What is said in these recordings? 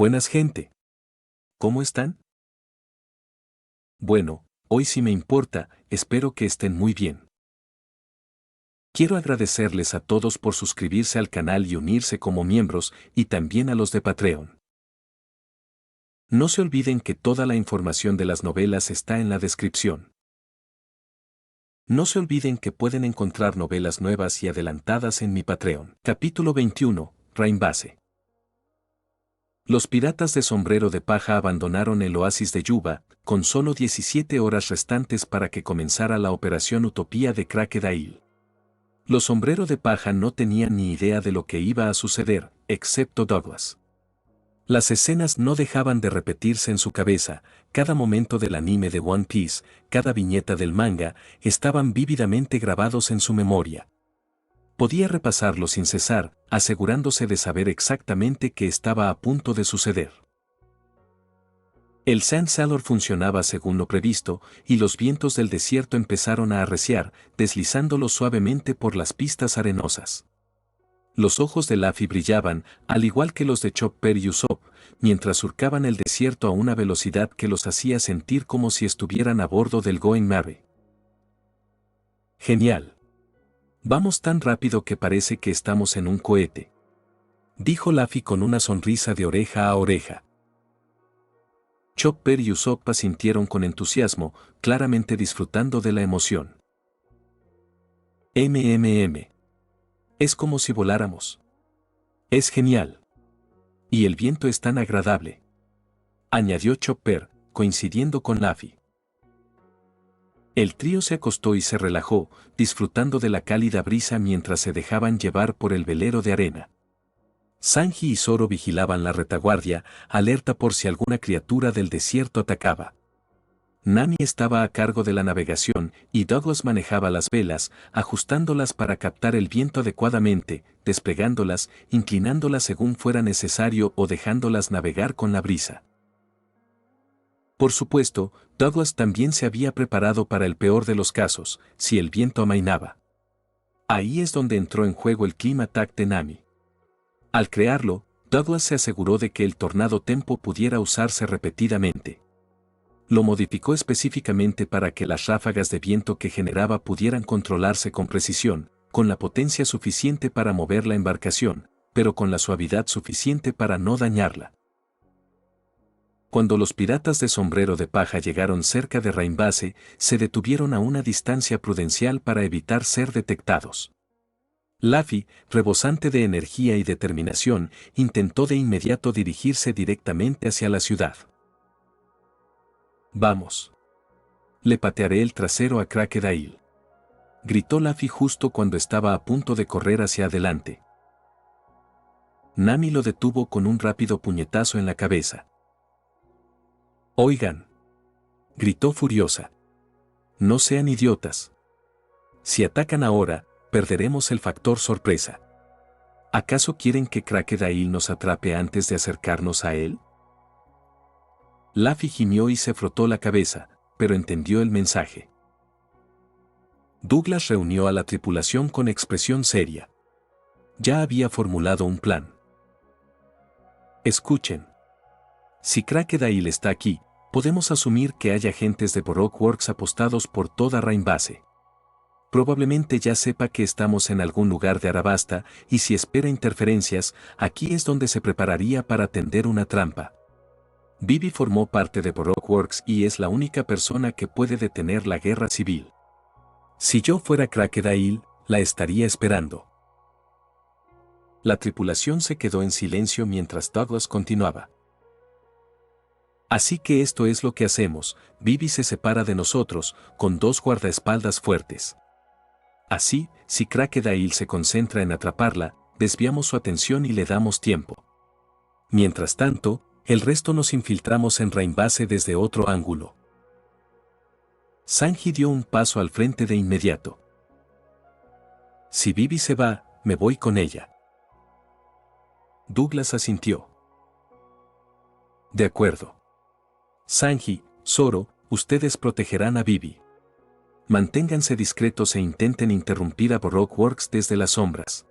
Buenas gente. ¿Cómo están? Bueno, hoy sí me importa, espero que estén muy bien. Quiero agradecerles a todos por suscribirse al canal y unirse como miembros, y también a los de Patreon. No se olviden que toda la información de las novelas está en la descripción. No se olviden que pueden encontrar novelas nuevas y adelantadas en mi Patreon. Capítulo 21, Rainbase. Los piratas de sombrero de paja abandonaron el oasis de Yuba, con solo 17 horas restantes para que comenzara la operación Utopía de Crocodile. Los sombrero de paja no tenían ni idea de lo que iba a suceder, excepto Douglas. Las escenas no dejaban de repetirse en su cabeza, cada momento del anime de One Piece, cada viñeta del manga, estaban vívidamente grabados en su memoria. Podía repasarlo sin cesar, asegurándose de saber exactamente qué estaba a punto de suceder. El Sand Sailor funcionaba según lo previsto, y los vientos del desierto empezaron a arreciar, deslizándolo suavemente por las pistas arenosas. Los ojos de Luffy brillaban, al igual que los de Chopper y Usopp, mientras surcaban el desierto a una velocidad que los hacía sentir como si estuvieran a bordo del Going Merry. Genial. Vamos tan rápido que parece que estamos en un cohete, dijo Luffy con una sonrisa de oreja a oreja. Chopper y Usopp asintieron con entusiasmo, claramente disfrutando de la emoción. Es como si voláramos. Es genial. Y el viento es tan agradable, añadió Chopper, coincidiendo con Luffy. El trío se acostó y se relajó, disfrutando de la cálida brisa mientras se dejaban llevar por el velero de arena. Sanji y Zoro vigilaban la retaguardia, alerta por si alguna criatura del desierto atacaba. Nami estaba a cargo de la navegación y Douglas manejaba las velas, ajustándolas para captar el viento adecuadamente, desplegándolas, inclinándolas según fuera necesario o dejándolas navegar con la brisa. Por supuesto, Douglas también se había preparado para el peor de los casos, si el viento amainaba. Ahí es donde entró en juego el Clima Attack de Nami. Al crearlo, Douglas se aseguró de que el tornado tempo pudiera usarse repetidamente. Lo modificó específicamente para que las ráfagas de viento que generaba pudieran controlarse con precisión, con la potencia suficiente para mover la embarcación, pero con la suavidad suficiente para no dañarla. Cuando los piratas de sombrero de paja llegaron cerca de Rainbase, se detuvieron a una distancia prudencial para evitar ser detectados. Luffy, rebosante de energía y determinación, intentó de inmediato dirigirse directamente hacia la ciudad. «Vamos. Le patearé el trasero a Crocodile», gritó Luffy justo cuando estaba a punto de correr hacia adelante. Nami lo detuvo con un rápido puñetazo en la cabeza. «Oigan», gritó furiosa. «No sean idiotas. Si atacan ahora, perderemos el factor sorpresa. ¿Acaso quieren que Crocodile nos atrape antes de acercarnos a él?» Luffy gimió y se frotó la cabeza, pero entendió el mensaje. Douglas reunió a la tripulación con expresión seria. Ya había formulado un plan. «Escuchen. Si Crocodile está aquí, podemos asumir que hay agentes de Baroque Works apostados por toda Rainbase. Probablemente ya sepa que estamos en algún lugar de Arabasta, y si espera interferencias, aquí es donde se prepararía para tender una trampa. Vivi formó parte de Baroque Works y es la única persona que puede detener la guerra civil. Si yo fuera Crocodile, la estaría esperando». La tripulación se quedó en silencio mientras Douglas continuaba. «Así que esto es lo que hacemos, Vivi se separa de nosotros, con 2 guardaespaldas fuertes. Así, si Crocodile se concentra en atraparla, desviamos su atención y le damos tiempo. Mientras tanto, el resto nos infiltramos en Rainbase desde otro ángulo». Sanji dio un paso al frente de inmediato. «Si Vivi se va, me voy con ella». Douglas asintió. «De acuerdo. Sanji, Zoro, ustedes protegerán a Vivi. Manténganse discretos e intenten interrumpir a Baroque Works desde las sombras.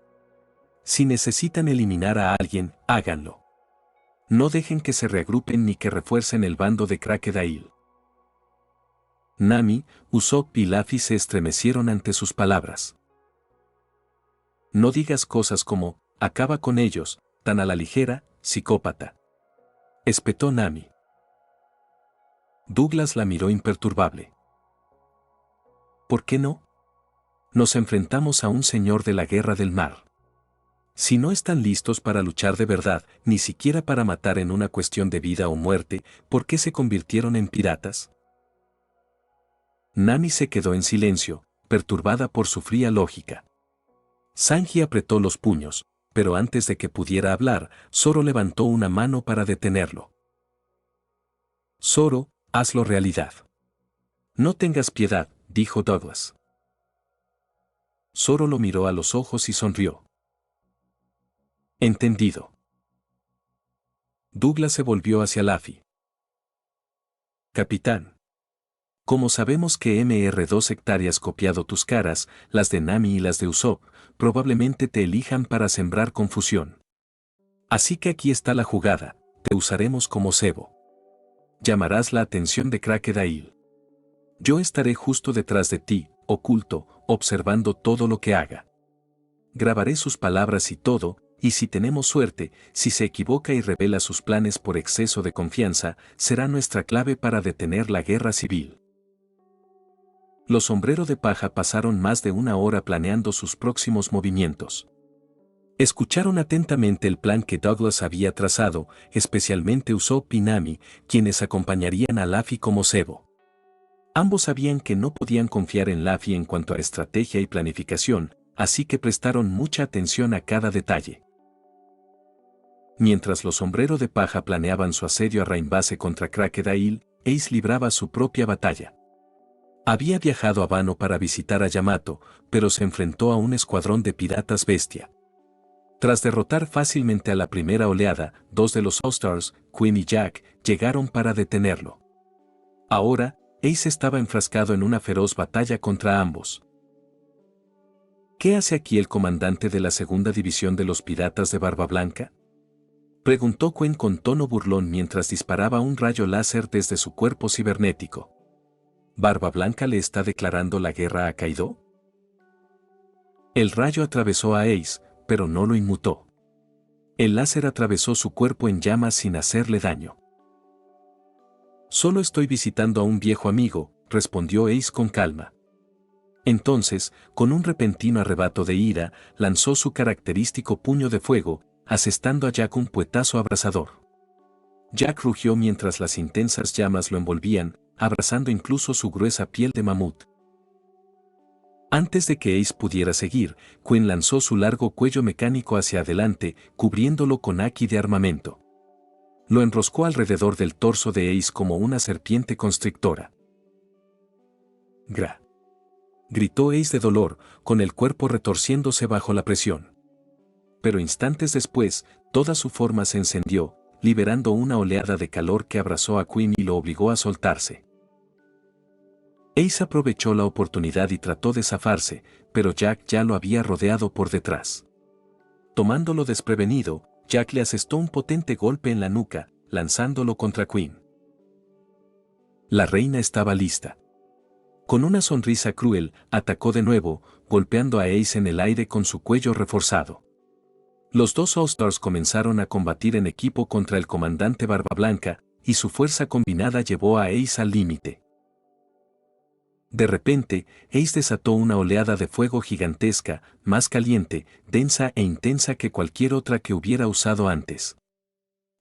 Si necesitan eliminar a alguien, háganlo. No dejen que se reagrupen ni que refuercen el bando de Crocodile. Nami, Usopp y Luffy se estremecieron ante sus palabras. No digas cosas como, acaba con ellos, tan a la ligera, psicópata. Espetó Nami. Douglas la miró imperturbable. ¿Por qué no? Nos enfrentamos a un señor de la guerra del mar. Si no están listos para luchar de verdad, ni siquiera para matar en una cuestión de vida o muerte, ¿por qué se convirtieron en piratas? Nami se quedó en silencio, perturbada por su fría lógica. Sanji apretó los puños, pero antes de que pudiera hablar, Zoro levantó una mano para detenerlo. Zoro, hazlo realidad. No tengas piedad, dijo Douglas. Zoro lo miró a los ojos y sonrió. Entendido. Douglas se volvió hacia Luffy. Capitán. Como sabemos que MR2 hectáreas copiado tus caras, las de Nami y las de Usopp, probablemente te elijan para sembrar confusión. Así que aquí está la jugada, te usaremos como cebo. Llamarás la atención de Crocodile. Yo estaré justo detrás de ti, oculto, observando todo lo que haga. Grabaré sus palabras y todo, y si tenemos suerte, si se equivoca y revela sus planes por exceso de confianza, será nuestra clave para detener la guerra civil. Los sombreros de paja pasaron más de una hora planeando sus próximos movimientos. Escucharon atentamente el plan que Douglas había trazado, especialmente Usopp y Nami, quienes acompañarían a Luffy como cebo. Ambos sabían que no podían confiar en Luffy en cuanto a estrategia y planificación, así que prestaron mucha atención a cada detalle. Mientras los sombreros de paja planeaban su asedio a Rainbase contra Crocodile, Ace libraba su propia batalla. Había viajado a Wano para visitar a Yamato, pero se enfrentó a un escuadrón de piratas bestia. Tras derrotar fácilmente a la primera oleada, dos de los All-Stars, Queen y Jack, llegaron para detenerlo. Ahora, Ace estaba enfrascado en una feroz batalla contra ambos. ¿Qué hace aquí el comandante de la segunda división de los piratas de Barba Blanca? Preguntó Queen con tono burlón mientras disparaba un rayo láser desde su cuerpo cibernético. ¿Barba Blanca le está declarando la guerra a Kaido? El rayo atravesó a Ace, pero no lo inmutó. El láser atravesó su cuerpo en llamas sin hacerle daño. Solo estoy visitando a un viejo amigo, respondió Ace con calma. Entonces, con un repentino arrebato de ira, lanzó su característico puño de fuego, asestando a Jack un puetazo abrasador. Jack rugió mientras las intensas llamas lo envolvían, abrazando incluso su gruesa piel de mamut. Antes de que Ace pudiera seguir, Queen lanzó su largo cuello mecánico hacia adelante, cubriéndolo con haki de armamento. Lo enroscó alrededor del torso de Ace como una serpiente constrictora. ¡Gra! Gritó Ace de dolor, con el cuerpo retorciéndose bajo la presión. Pero instantes después, toda su forma se encendió, liberando una oleada de calor que abrazó a Queen y lo obligó a soltarse. Ace aprovechó la oportunidad y trató de zafarse, pero Jack ya lo había rodeado por detrás. Tomándolo desprevenido, Jack le asestó un potente golpe en la nuca, lanzándolo contra Queen. La reina estaba lista. Con una sonrisa cruel, atacó de nuevo, golpeando a Ace en el aire con su cuello reforzado. Los dos All-Stars comenzaron a combatir en equipo contra el comandante Barba Blanca, y su fuerza combinada llevó a Ace al límite. De repente, Ace desató una oleada de fuego gigantesca, más caliente, densa e intensa que cualquier otra que hubiera usado antes.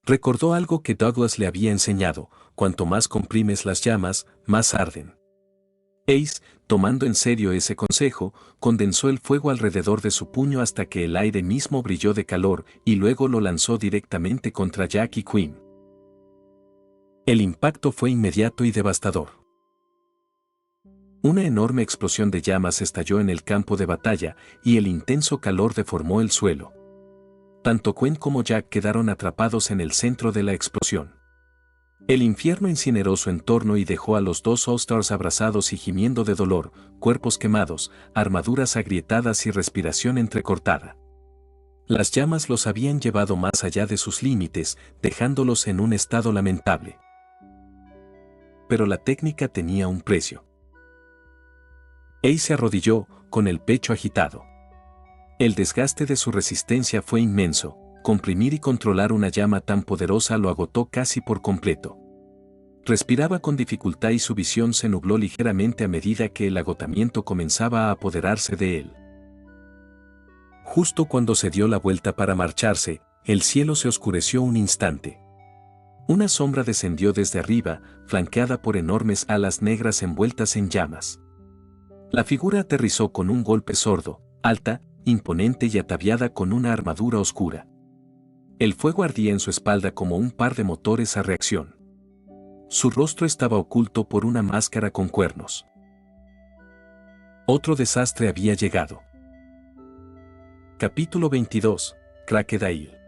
Recordó algo que Douglas le había enseñado: cuanto más comprimes las llamas, más arden. Ace, tomando en serio ese consejo, condensó el fuego alrededor de su puño hasta que el aire mismo brilló de calor y luego lo lanzó directamente contra Jack y Queen. El impacto fue inmediato y devastador. Una enorme explosión de llamas estalló en el campo de batalla y el intenso calor deformó el suelo. Tanto Queen como Jack quedaron atrapados en el centro de la explosión. El infierno incineró su entorno y dejó a los dos All-Stars abrazados y gimiendo de dolor, cuerpos quemados, armaduras agrietadas y respiración entrecortada. Las llamas los habían llevado más allá de sus límites, dejándolos en un estado lamentable. Pero la técnica tenía un precio. Ace se arrodilló, con el pecho agitado. El desgaste de su resistencia fue inmenso. Comprimir y controlar una llama tan poderosa lo agotó casi por completo. Respiraba con dificultad y su visión se nubló ligeramente a medida que el agotamiento comenzaba a apoderarse de él. Justo cuando se dio la vuelta para marcharse, el cielo se oscureció un instante. Una sombra descendió desde arriba, flanqueada por enormes alas negras envueltas en llamas. La figura aterrizó con un golpe sordo, alta, imponente y ataviada con una armadura oscura. El fuego ardía en su espalda como un par de motores a reacción. Su rostro estaba oculto por una máscara con cuernos. Otro desastre había llegado. Capítulo 22. Crocodile.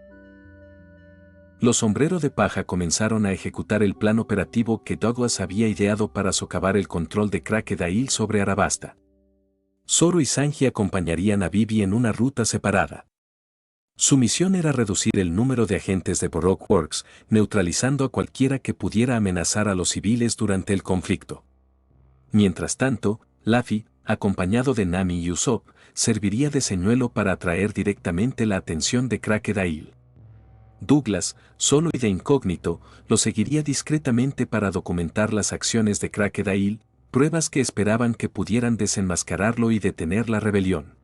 Los sombreros de paja comenzaron a ejecutar el plan operativo que Douglas había ideado para socavar el control de Crocodile sobre Arabasta. Zoro y Sanji acompañarían a Vivi en una ruta separada. Su misión era reducir el número de agentes de Baroque Works, neutralizando a cualquiera que pudiera amenazar a los civiles durante el conflicto. Mientras tanto, Luffy, acompañado de Nami y Usopp, serviría de señuelo para atraer directamente la atención de Crocodile. Douglas, solo y de incógnito, lo seguiría discretamente para documentar las acciones de Crocodile, pruebas que esperaban que pudieran desenmascararlo y detener la rebelión.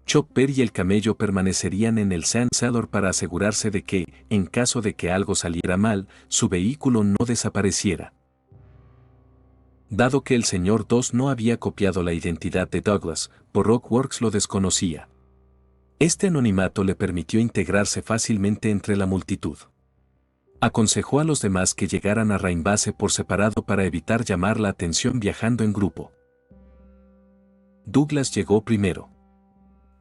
Chopper y el camello permanecerían en el Sand Sailor para asegurarse de que, en caso de que algo saliera mal, su vehículo no desapareciera. Dado que el Sr. 2 no había copiado la identidad de Douglas, Baroque Works lo desconocía. Este anonimato le permitió integrarse fácilmente entre la multitud. Aconsejó a los demás que llegaran a Rainbase por separado para evitar llamar la atención viajando en grupo. Douglas llegó primero.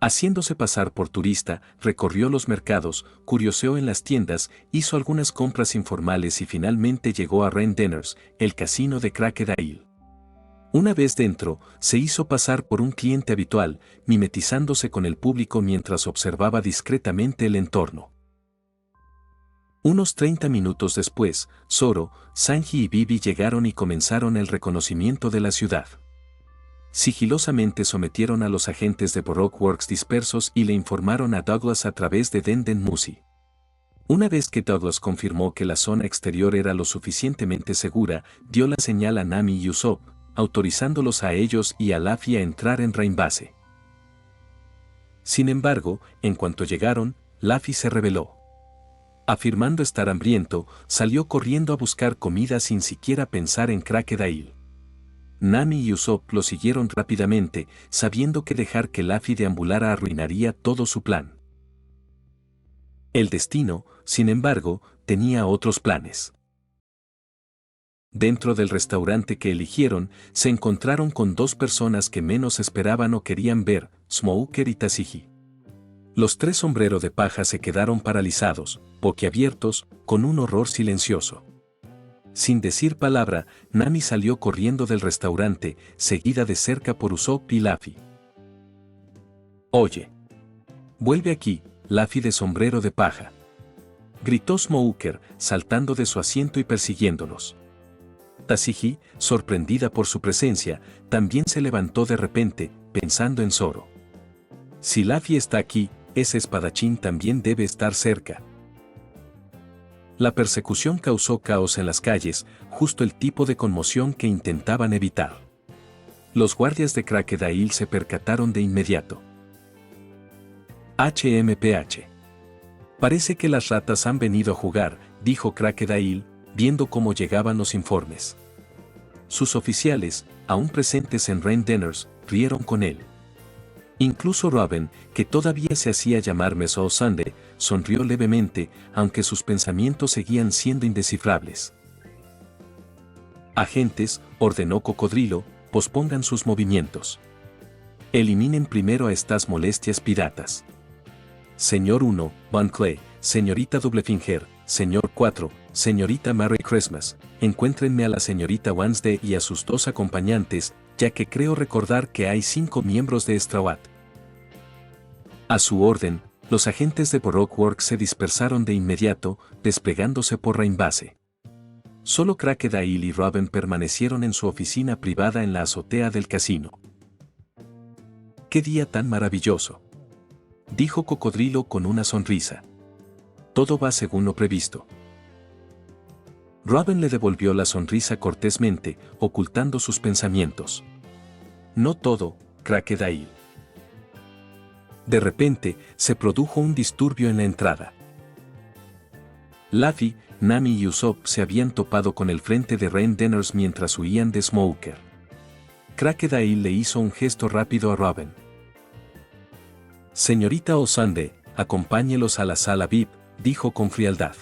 Haciéndose pasar por turista, recorrió los mercados, curioseó en las tiendas, hizo algunas compras informales y finalmente llegó a Rain Dinners, el casino de Crocodile. Una vez dentro, se hizo pasar por un cliente habitual, mimetizándose con el público mientras observaba discretamente el entorno. Unos 30 minutos después, Zoro, Sanji y Vivi llegaron y comenzaron el reconocimiento de la ciudad. Sigilosamente sometieron a los agentes de Baroque Works dispersos y le informaron a Douglas a través de Denden Musi. Una vez que Douglas confirmó que la zona exterior era lo suficientemente segura, dio la señal a Nami y Usopp, autorizándolos a ellos y a Luffy a entrar en Rainbase. Sin embargo, en cuanto llegaron, Luffy se rebeló. Afirmando estar hambriento, salió corriendo a buscar comida sin siquiera pensar en Crocodile. Nami y Usopp lo siguieron rápidamente, sabiendo que dejar que Luffy deambulara arruinaría todo su plan. El destino, sin embargo, tenía otros planes. Dentro del restaurante que eligieron, se encontraron con dos personas que menos esperaban o querían ver, Smoker y Tashigi. Los tres sombreros de paja se quedaron paralizados, boquiabiertos, con un horror silencioso. Sin decir palabra, Nami salió corriendo del restaurante, seguida de cerca por Usopp y Luffy. «Oye. Vuelve aquí, Luffy de sombrero de paja», gritó Smoker, saltando de su asiento y persiguiéndolos. Tashigi, sorprendida por su presencia, también se levantó de repente, pensando en Zoro. Si Luffy está aquí, ese espadachín también debe estar cerca. La persecución causó caos en las calles, justo el tipo de conmoción que intentaban evitar. Los guardias de Crocodile se percataron de inmediato. HMPH. Parece que las ratas han venido a jugar, dijo Crocodile, viendo cómo llegaban los informes. Sus oficiales, aún presentes en Rain Dinners, rieron con él. Incluso Robin, que todavía se hacía llamar Meso Sunday, sonrió levemente, aunque sus pensamientos seguían siendo indescifrables. Agentes, ordenó Cocodrilo, pospongan sus movimientos. Eliminen primero a estas molestias piratas. Señor 1, Van Clay, señorita Doublefinger, señor 4, señorita Merry Christmas, encuéntrenme a la señorita Wednesday y a sus dos acompañantes, ya que creo recordar que hay 5 miembros de Straw Hat. A su orden, Los agentes de Baroque Works se dispersaron de inmediato, desplegándose por Rainbase. Solo Crocodile y Robin permanecieron en su oficina privada en la azotea del casino. ¡Qué día tan maravilloso!, dijo Cocodrilo con una sonrisa. Todo va según lo previsto. Robin le devolvió la sonrisa cortésmente, ocultando sus pensamientos. No todo, Crocodile. De repente, se produjo un disturbio en la entrada. Luffy, Nami y Usopp se habían topado con el frente de Rendenners mientras huían de Smoker. Crocodile le hizo un gesto rápido a Robin. Señorita Osande, acompáñelos a la sala VIP, dijo con frialdad.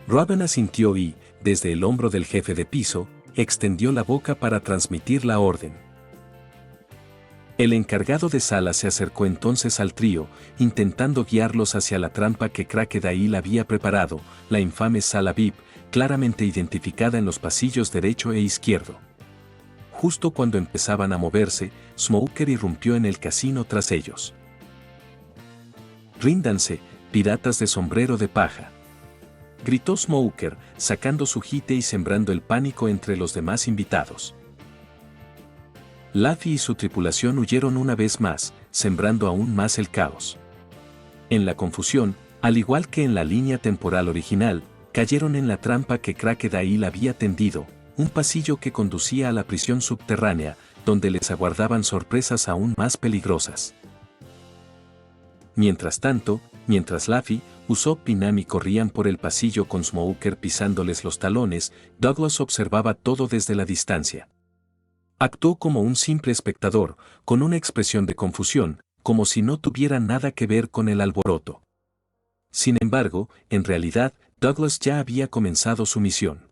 Robin asintió y, desde el hombro del jefe de piso, extendió la boca para transmitir la orden. El encargado de sala se acercó entonces al trío, intentando guiarlos hacia la trampa que Crocodile había preparado, la infame sala VIP, claramente identificada en los pasillos derecho e izquierdo. Justo cuando empezaban a moverse, Smoker irrumpió en el casino tras ellos. «Ríndanse, piratas de sombrero de paja», gritó Smoker, sacando su jite y sembrando el pánico entre los demás invitados. Luffy y su tripulación huyeron una vez más, sembrando aún más el caos. En la confusión, al igual que en la línea temporal original, cayeron en la trampa que Crocodile había tendido, un pasillo que conducía a la prisión subterránea, donde les aguardaban sorpresas aún más peligrosas. Mientras tanto, mientras Luffy, Usopp y Nami corrían por el pasillo con Smoker pisándoles los talones, Douglas observaba todo desde la distancia. Actuó como un simple espectador, con una expresión de confusión, como si no tuviera nada que ver con el alboroto. Sin embargo, en realidad, Douglas ya había comenzado su misión.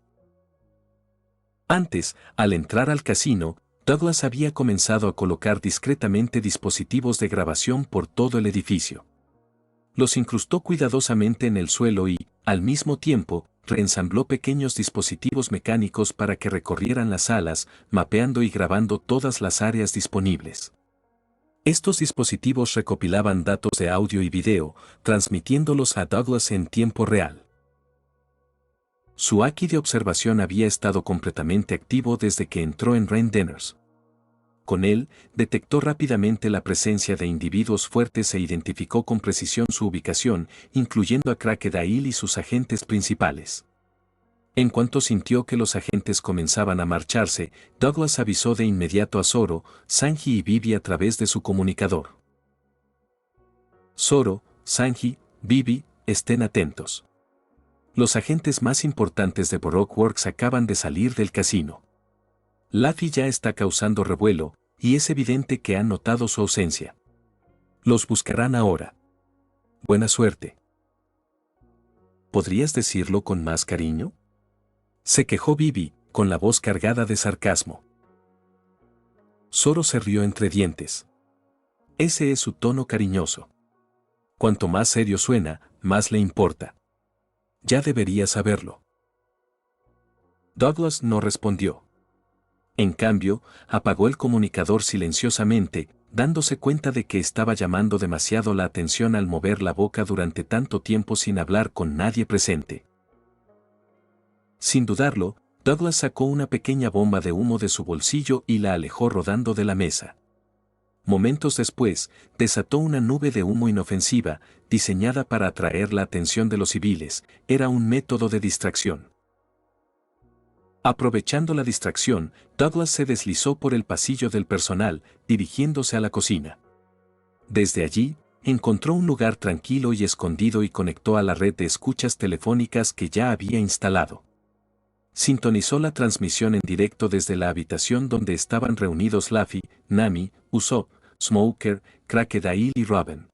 Antes, al entrar al casino, Douglas había comenzado a colocar discretamente dispositivos de grabación por todo el edificio. Los incrustó cuidadosamente en el suelo y, al mismo tiempo, reensambló pequeños dispositivos mecánicos para que recorrieran las salas, mapeando y grabando todas las áreas disponibles. Estos dispositivos recopilaban datos de audio y video, transmitiéndolos a Douglas en tiempo real. Su Haki de observación había estado completamente activo desde que entró en Rendenners. Con él, detectó rápidamente la presencia de individuos fuertes e identificó con precisión su ubicación, incluyendo a Crocodile y sus agentes principales. En cuanto sintió que los agentes comenzaban a marcharse, Douglas avisó de inmediato a Zoro, Sanji y Vivi a través de su comunicador. Zoro, Sanji, Vivi, estén atentos. Los agentes más importantes de Baroque Works acaban de salir del casino. Luffy ya está causando revuelo, y es evidente que han notado su ausencia. Los buscarán ahora. Buena suerte. ¿Podrías decirlo con más cariño?, se quejó Vivi, con la voz cargada de sarcasmo. Zoro se rió entre dientes. Ese es su tono cariñoso. Cuanto más serio suena, más le importa. Ya debería saberlo. Douglas no respondió. En cambio, apagó el comunicador silenciosamente, dándose cuenta de que estaba llamando demasiado la atención al mover la boca durante tanto tiempo sin hablar con nadie presente. Sin dudarlo, Douglas sacó una pequeña bomba de humo de su bolsillo y la alejó rodando de la mesa. Momentos después, desató una nube de humo inofensiva, diseñada para atraer la atención de los civiles. Era un método de distracción. Aprovechando la distracción, Douglas se deslizó por el pasillo del personal, dirigiéndose a la cocina. Desde allí, encontró un lugar tranquilo y escondido y conectó a la red de escuchas telefónicas que ya había instalado. Sintonizó la transmisión en directo desde la habitación donde estaban reunidos Luffy, Nami, Usopp, Smoker, Crocodile y Robin.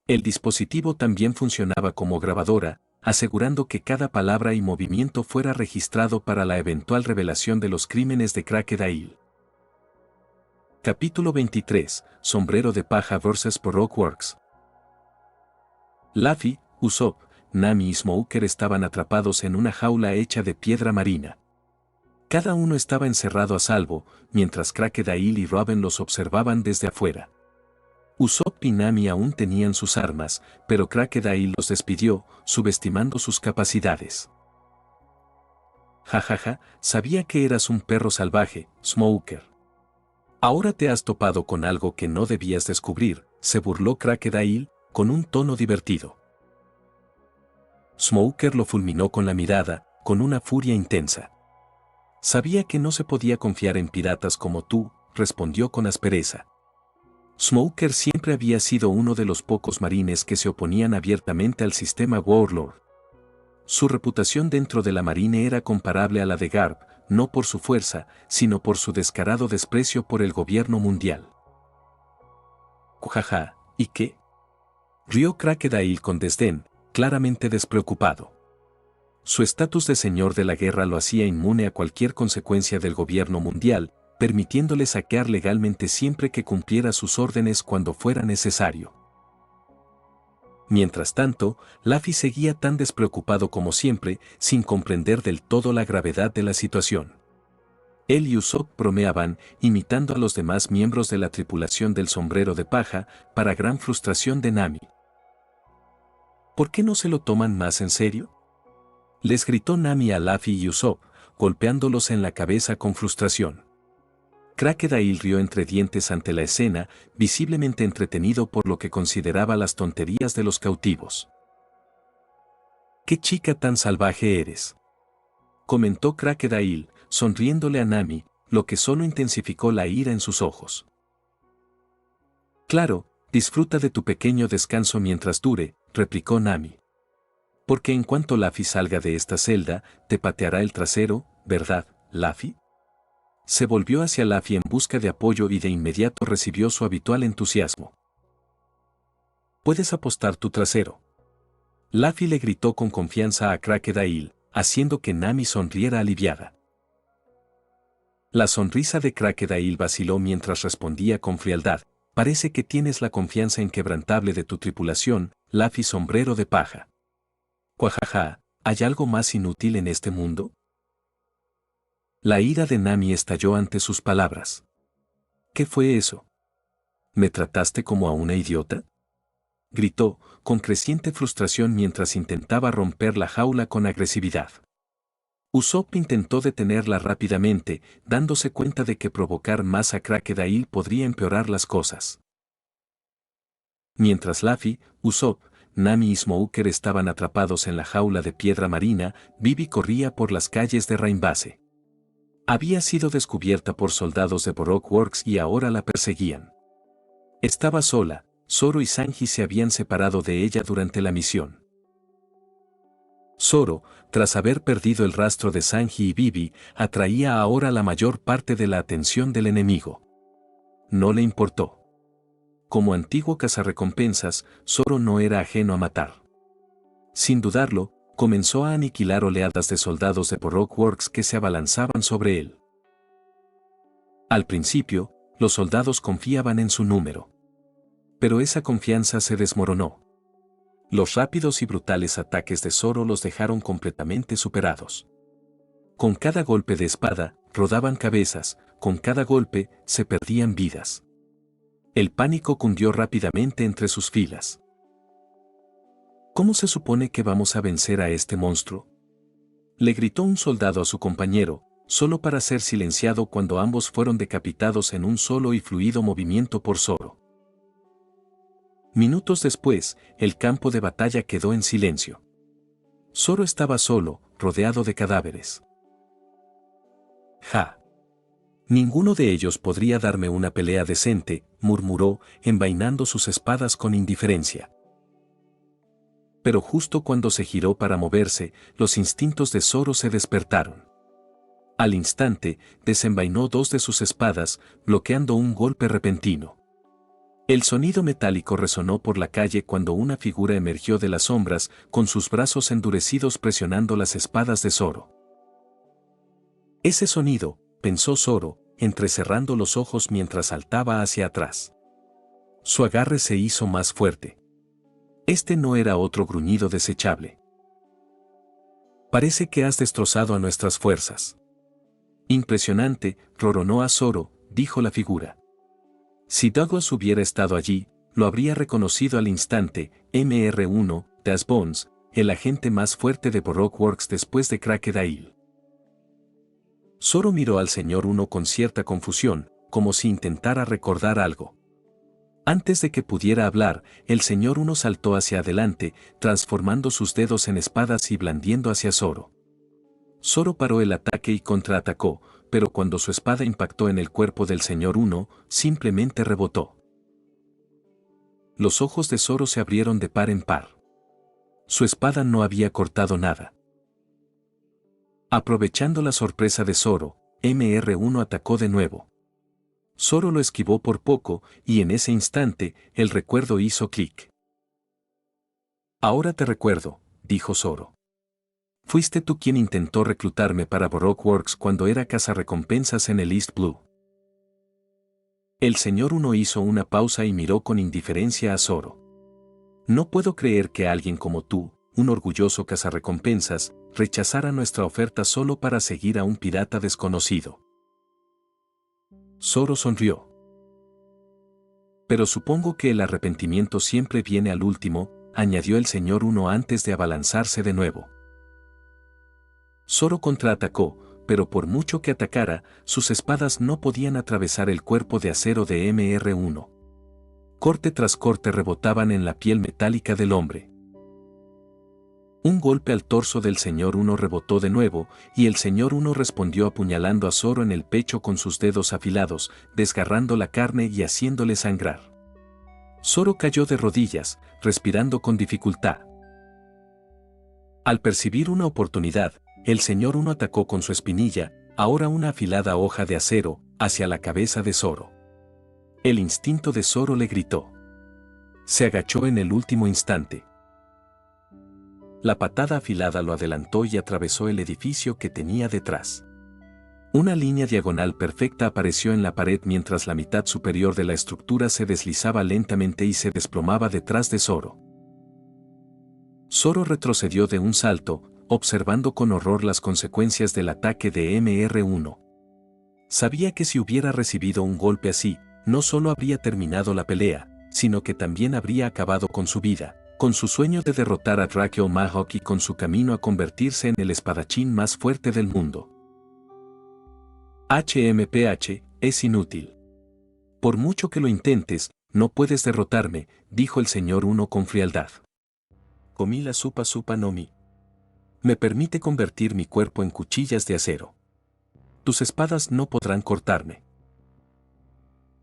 El dispositivo también funcionaba como grabadora, asegurando que cada palabra y movimiento fuera registrado para la eventual revelación de los crímenes de Crocodile. Capítulo 23, Sombrero de Paja vs. Baroque Works. Luffy, Usopp, Nami y Smoker estaban atrapados en una jaula hecha de piedra marina. Cada uno estaba encerrado a salvo, mientras Crocodile y Robin los observaban desde afuera. Usopp y Nami aún tenían sus armas, pero Crocodile los despidió, subestimando sus capacidades. Jajaja, sabía que eras un perro salvaje, Smoker. Ahora te has topado con algo que no debías descubrir, se burló Crocodile, con un tono divertido. Smoker lo fulminó con la mirada, con una furia intensa. Sabía que no se podía confiar en piratas como tú, respondió con aspereza. Smoker siempre había sido uno de los pocos marines que se oponían abiertamente al sistema Warlord. Su reputación dentro de la marina era comparable a la de Garp, no por su fuerza, sino por su descarado desprecio por el gobierno mundial. Jaja, ¿y qué? Rió Crocodile con desdén, claramente despreocupado. Su estatus de señor de la guerra lo hacía inmune a cualquier consecuencia del gobierno mundial, permitiéndole saquear legalmente siempre que cumpliera sus órdenes cuando fuera necesario. Mientras tanto, Luffy seguía tan despreocupado como siempre, sin comprender del todo la gravedad de la situación. Él y Usopp bromeaban, imitando a los demás miembros de la tripulación del sombrero de paja, para gran frustración de Nami. ¿Por qué no se lo toman más en serio?, les gritó Nami a Luffy y Usopp, golpeándolos en la cabeza con frustración. Crocodile rió entre dientes ante la escena, visiblemente entretenido por lo que consideraba las tonterías de los cautivos. «¡Qué chica tan salvaje eres!», comentó Crocodile, sonriéndole a Nami, lo que solo intensificó la ira en sus ojos. «Claro, disfruta de tu pequeño descanso mientras dure», replicó Nami. «Porque en cuanto Luffy salga de esta celda, te pateará el trasero, ¿verdad, Luffy?». Se volvió hacia Luffy en busca de apoyo y de inmediato recibió su habitual entusiasmo. «Puedes apostar tu trasero». Luffy le gritó con confianza a Crocodile, haciendo que Nami sonriera aliviada. La sonrisa de Crocodile vaciló mientras respondía con frialdad: «Parece que tienes la confianza inquebrantable de tu tripulación, Luffy sombrero de paja». «Cuajaja, ¿hay algo más inútil en este mundo?». La ira de Nami estalló ante sus palabras. «¿Qué fue eso? ¿Me trataste como a una idiota?», gritó, con creciente frustración mientras intentaba romper la jaula con agresividad. Usopp intentó detenerla rápidamente, dándose cuenta de que provocar más a Crocodile podría empeorar las cosas. Mientras Luffy, Usopp, Nami y Smoker estaban atrapados en la jaula de piedra marina, Vivi corría por las calles de Rainbase. Había sido descubierta por soldados de Baroque Works y ahora la perseguían. Estaba sola, Zoro y Sanji se habían separado de ella durante la misión. Zoro, tras haber perdido el rastro de Sanji y Vivi, atraía ahora la mayor parte de la atención del enemigo. No le importó. Como antiguo cazarrecompensas, Zoro no era ajeno a matar. Sin dudarlo, comenzó a aniquilar oleadas de soldados de Baroque Works que se abalanzaban sobre él. Al principio, los soldados confiaban en su número. Pero esa confianza se desmoronó. Los rápidos y brutales ataques de Zoro los dejaron completamente superados. Con cada golpe de espada, rodaban cabezas, con cada golpe, se perdían vidas. El pánico cundió rápidamente entre sus filas. ¿Cómo se supone que vamos a vencer a este monstruo?, le gritó un soldado a su compañero, solo para ser silenciado cuando ambos fueron decapitados en un solo y fluido movimiento por Zoro. Minutos después, el campo de batalla quedó en silencio. Zoro estaba solo, rodeado de cadáveres. «Ja. Ninguno de ellos podría darme una pelea decente», murmuró, envainando sus espadas con indiferencia. Pero justo cuando se giró para moverse, los instintos de Zoro se despertaron. Al instante, desenvainó dos de sus espadas, bloqueando un golpe repentino. El sonido metálico resonó por la calle cuando una figura emergió de las sombras, con sus brazos endurecidos presionando las espadas de Zoro. Ese sonido, pensó Zoro, entrecerrando los ojos mientras saltaba hacia atrás. Su agarre se hizo más fuerte. Este no era otro gruñido desechable. «Parece que has destrozado a nuestras fuerzas». «Impresionante», ronronó a Zoro, dijo la figura. «Si Douglas hubiera estado allí, lo habría reconocido al instante. MR1, Das Bones, el agente más fuerte de Baroque Works después de Crocodile. Zoro miró al señor Uno con cierta confusión, como si intentara recordar algo. Antes de que pudiera hablar, el señor Uno saltó hacia adelante, transformando sus dedos en espadas y blandiendo hacia Zoro. Zoro paró el ataque y contraatacó, pero cuando su espada impactó en el cuerpo del señor Uno, simplemente rebotó. Los ojos de Zoro se abrieron de par en par. Su espada no había cortado nada. Aprovechando la sorpresa de Zoro, MR1 atacó de nuevo. Zoro lo esquivó por poco, y en ese instante, el recuerdo hizo clic. Ahora te recuerdo, dijo Zoro. Fuiste tú quien intentó reclutarme para Baroque Works cuando era cazarrecompensas en el East Blue. El señor Uno hizo una pausa y miró con indiferencia a Zoro. No puedo creer que alguien como tú, un orgulloso cazarrecompensas, rechazara nuestra oferta solo para seguir a un pirata desconocido. Zoro sonrió. Pero supongo que el arrepentimiento siempre viene al último, añadió el señor Uno antes de abalanzarse de nuevo. Zoro contraatacó, pero por mucho que atacara, sus espadas no podían atravesar el cuerpo de acero de MR1. Corte tras corte rebotaban en la piel metálica del hombre. Un golpe al torso del señor Uno rebotó de nuevo, y el señor Uno respondió apuñalando a Zoro en el pecho con sus dedos afilados, desgarrando la carne y haciéndole sangrar. Zoro cayó de rodillas, respirando con dificultad. Al percibir una oportunidad, el señor Uno atacó con su espinilla, ahora una afilada hoja de acero, hacia la cabeza de Zoro. El instinto de Zoro le gritó. Se agachó en el último instante. La patada afilada lo adelantó y atravesó el edificio que tenía detrás. Una línea diagonal perfecta apareció en la pared mientras la mitad superior de la estructura se deslizaba lentamente y se desplomaba detrás de Zoro. Zoro retrocedió de un salto, observando con horror las consecuencias del ataque de MR1. Sabía que si hubiera recibido un golpe así, no solo habría terminado la pelea, sino que también habría acabado con su vida, con su sueño de derrotar a Drakeo Mihawk y con su camino a convertirse en el espadachín más fuerte del mundo. HMPH, es inútil. Por mucho que lo intentes, no puedes derrotarme, dijo el señor Uno con frialdad. Comí la supa no mi. Me permite convertir mi cuerpo en cuchillas de acero. Tus espadas no podrán cortarme.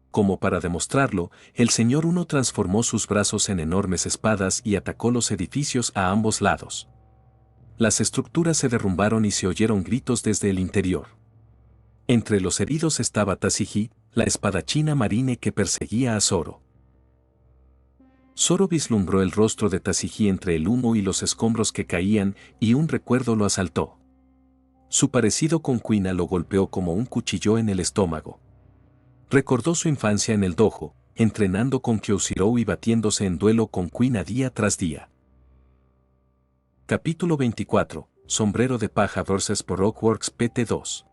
Como para demostrarlo, el señor Uno transformó sus brazos en enormes espadas y atacó los edificios a ambos lados. Las estructuras se derrumbaron y se oyeron gritos desde el interior. Entre los heridos estaba Tashigi, la espadachina marine que perseguía a Zoro. Zoro vislumbró el rostro de Tashigi entre el humo y los escombros que caían, y un recuerdo lo asaltó. Su parecido con Kuina lo golpeó como un cuchillo en el estómago. Recordó su infancia en el dojo, entrenando con Kyoshiro y batiéndose en duelo con Kuina día tras día. Capítulo 24, Sombrero de Paja vs Baroque Works PT2.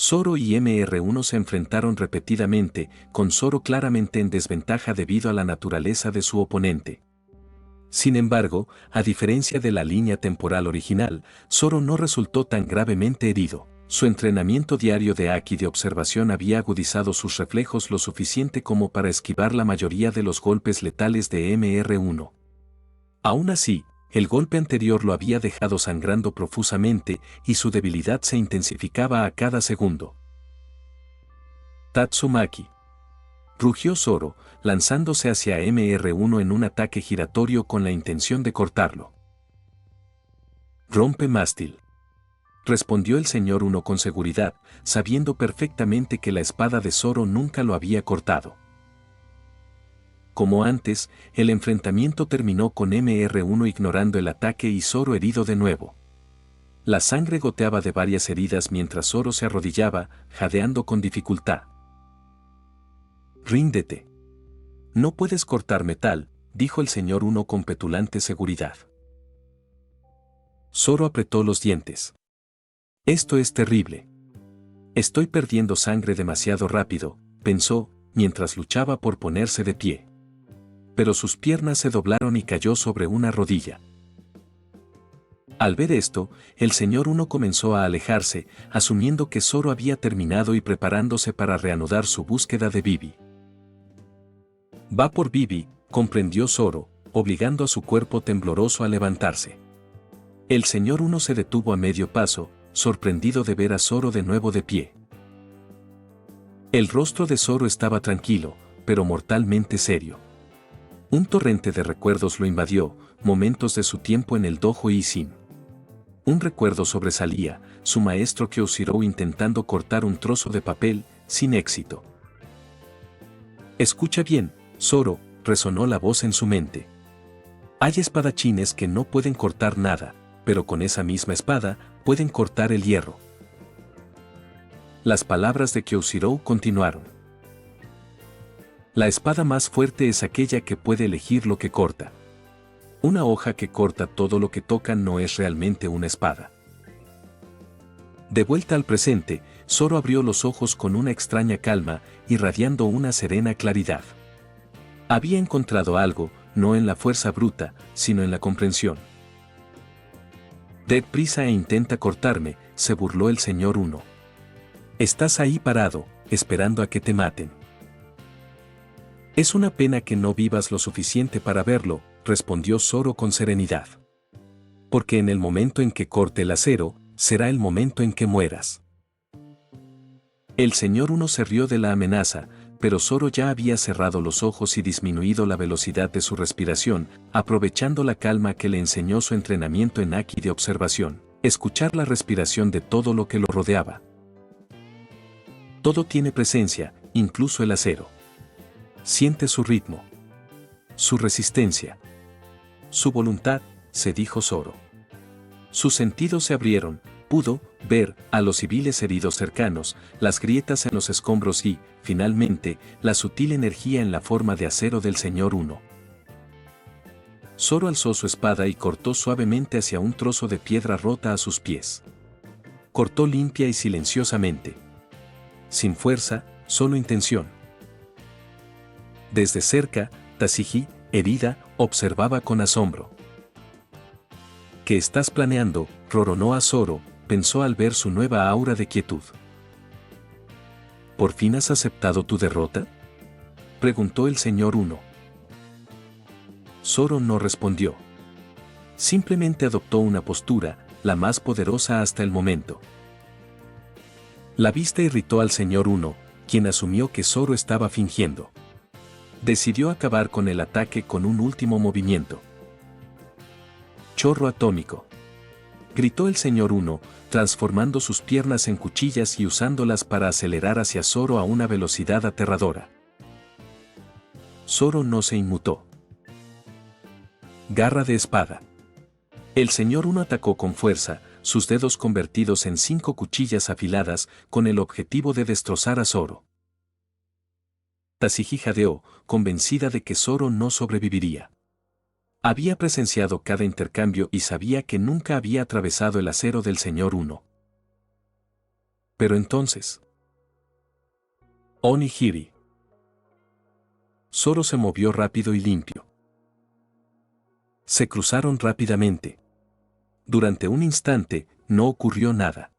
Zoro y MR1 se enfrentaron repetidamente, con Zoro claramente en desventaja debido a la naturaleza de su oponente. Sin embargo, a diferencia de la línea temporal original, Zoro no resultó tan gravemente herido. Su entrenamiento diario de Haki de observación había agudizado sus reflejos lo suficiente como para esquivar la mayoría de los golpes letales de MR1. Aún así, el golpe anterior lo había dejado sangrando profusamente y su debilidad se intensificaba a cada segundo. Tatsumaki. Rugió Zoro, lanzándose hacia MR1 en un ataque giratorio con la intención de cortarlo. Rompe mástil. Respondió el señor Uno con seguridad, sabiendo perfectamente que la espada de Zoro nunca lo había cortado. Como antes, el enfrentamiento terminó con MR1 ignorando el ataque y Zoro herido de nuevo. La sangre goteaba de varias heridas mientras Zoro se arrodillaba, jadeando con dificultad. Ríndete. No puedes cortar metal, dijo el señor Uno con petulante seguridad. Zoro apretó los dientes. Esto es terrible. Estoy perdiendo sangre demasiado rápido, pensó, mientras luchaba por ponerse de pie. Pero sus piernas se doblaron y cayó sobre una rodilla. Al ver esto, el señor Uno comenzó a alejarse, asumiendo que Zoro había terminado y preparándose para reanudar su búsqueda de Vivi. Va por Vivi, comprendió Zoro, obligando a su cuerpo tembloroso a levantarse. El señor Uno se detuvo a medio paso, sorprendido de ver a Zoro de nuevo de pie. El rostro de Zoro estaba tranquilo, pero mortalmente serio. Un torrente de recuerdos lo invadió, momentos de su tiempo en el dojo Isin. Un recuerdo sobresalía, su maestro Kyoshiro intentando cortar un trozo de papel, sin éxito. Escucha bien, Zoro, resonó la voz en su mente. Hay espadachines que no pueden cortar nada, pero con esa misma espada, pueden cortar el hierro. Las palabras de Kyoshiro continuaron. La espada más fuerte es aquella que puede elegir lo que corta. Una hoja que corta todo lo que toca no es realmente una espada. De vuelta al presente, Zoro abrió los ojos con una extraña calma, irradiando una serena claridad. Había encontrado algo, no en la fuerza bruta, sino en la comprensión. Deprisa e intenta cortarme, se burló el señor Uno. Estás ahí parado, esperando a que te maten. Es una pena que no vivas lo suficiente para verlo, respondió Zoro con serenidad. Porque en el momento en que corte el acero, será el momento en que mueras. El señor Uno se rió de la amenaza, pero Zoro ya había cerrado los ojos y disminuido la velocidad de su respiración, aprovechando la calma que le enseñó su entrenamiento en Haki de observación, escuchar la respiración de todo lo que lo rodeaba. Todo tiene presencia, incluso el acero. Siente su ritmo, su resistencia, su voluntad, se dijo Zoro. Sus sentidos se abrieron, pudo ver a los civiles heridos cercanos, las grietas en los escombros y, finalmente, la sutil energía en la forma de acero del señor Uno. Zoro alzó su espada y cortó suavemente hacia un trozo de piedra rota a sus pies. Cortó limpia y silenciosamente. Sin fuerza, solo intención. Desde cerca, Tashigi, herida, observaba con asombro. ¿Qué estás planeando?, ronronó a Zoro, pensó al ver su nueva aura de quietud. ¿Por fin has aceptado tu derrota?, preguntó el señor Uno. Zoro no respondió. Simplemente adoptó una postura, la más poderosa hasta el momento. La vista irritó al señor Uno, quien asumió que Zoro estaba fingiendo. Decidió acabar con el ataque con un último movimiento. Chorro atómico. Gritó el señor Uno, transformando sus piernas en cuchillas y usándolas para acelerar hacia Zoro a una velocidad aterradora. Zoro no se inmutó. Garra de espada. El señor Uno atacó con fuerza, sus dedos convertidos en 5 cuchillas afiladas, con el objetivo de destrozar a Zoro. Tashigi jadeó, convencida de que Zoro no sobreviviría. Había presenciado cada intercambio y sabía que nunca había atravesado el acero del señor Uno. Pero entonces... Onigiri. Zoro se movió rápido y limpio. Se cruzaron rápidamente. Durante un instante, no ocurrió nada.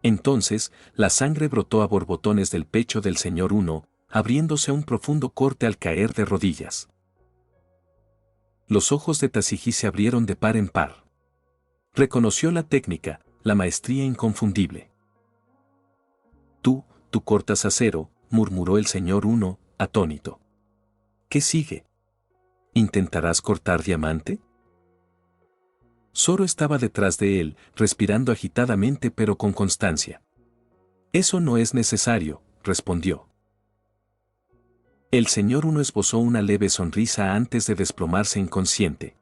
Entonces, la sangre brotó a borbotones del pecho del señor Uno, abriéndose un profundo corte al caer de rodillas. Los ojos de Tashigi se abrieron de par en par. Reconoció la técnica, la maestría inconfundible. Tú cortas acero, murmuró el señor Uno, atónito. ¿Qué sigue? ¿Intentarás cortar diamante? Zoro estaba detrás de él, respirando agitadamente pero con constancia. Eso no es necesario, respondió. El señor Uno esbozó una leve sonrisa antes de desplomarse inconsciente.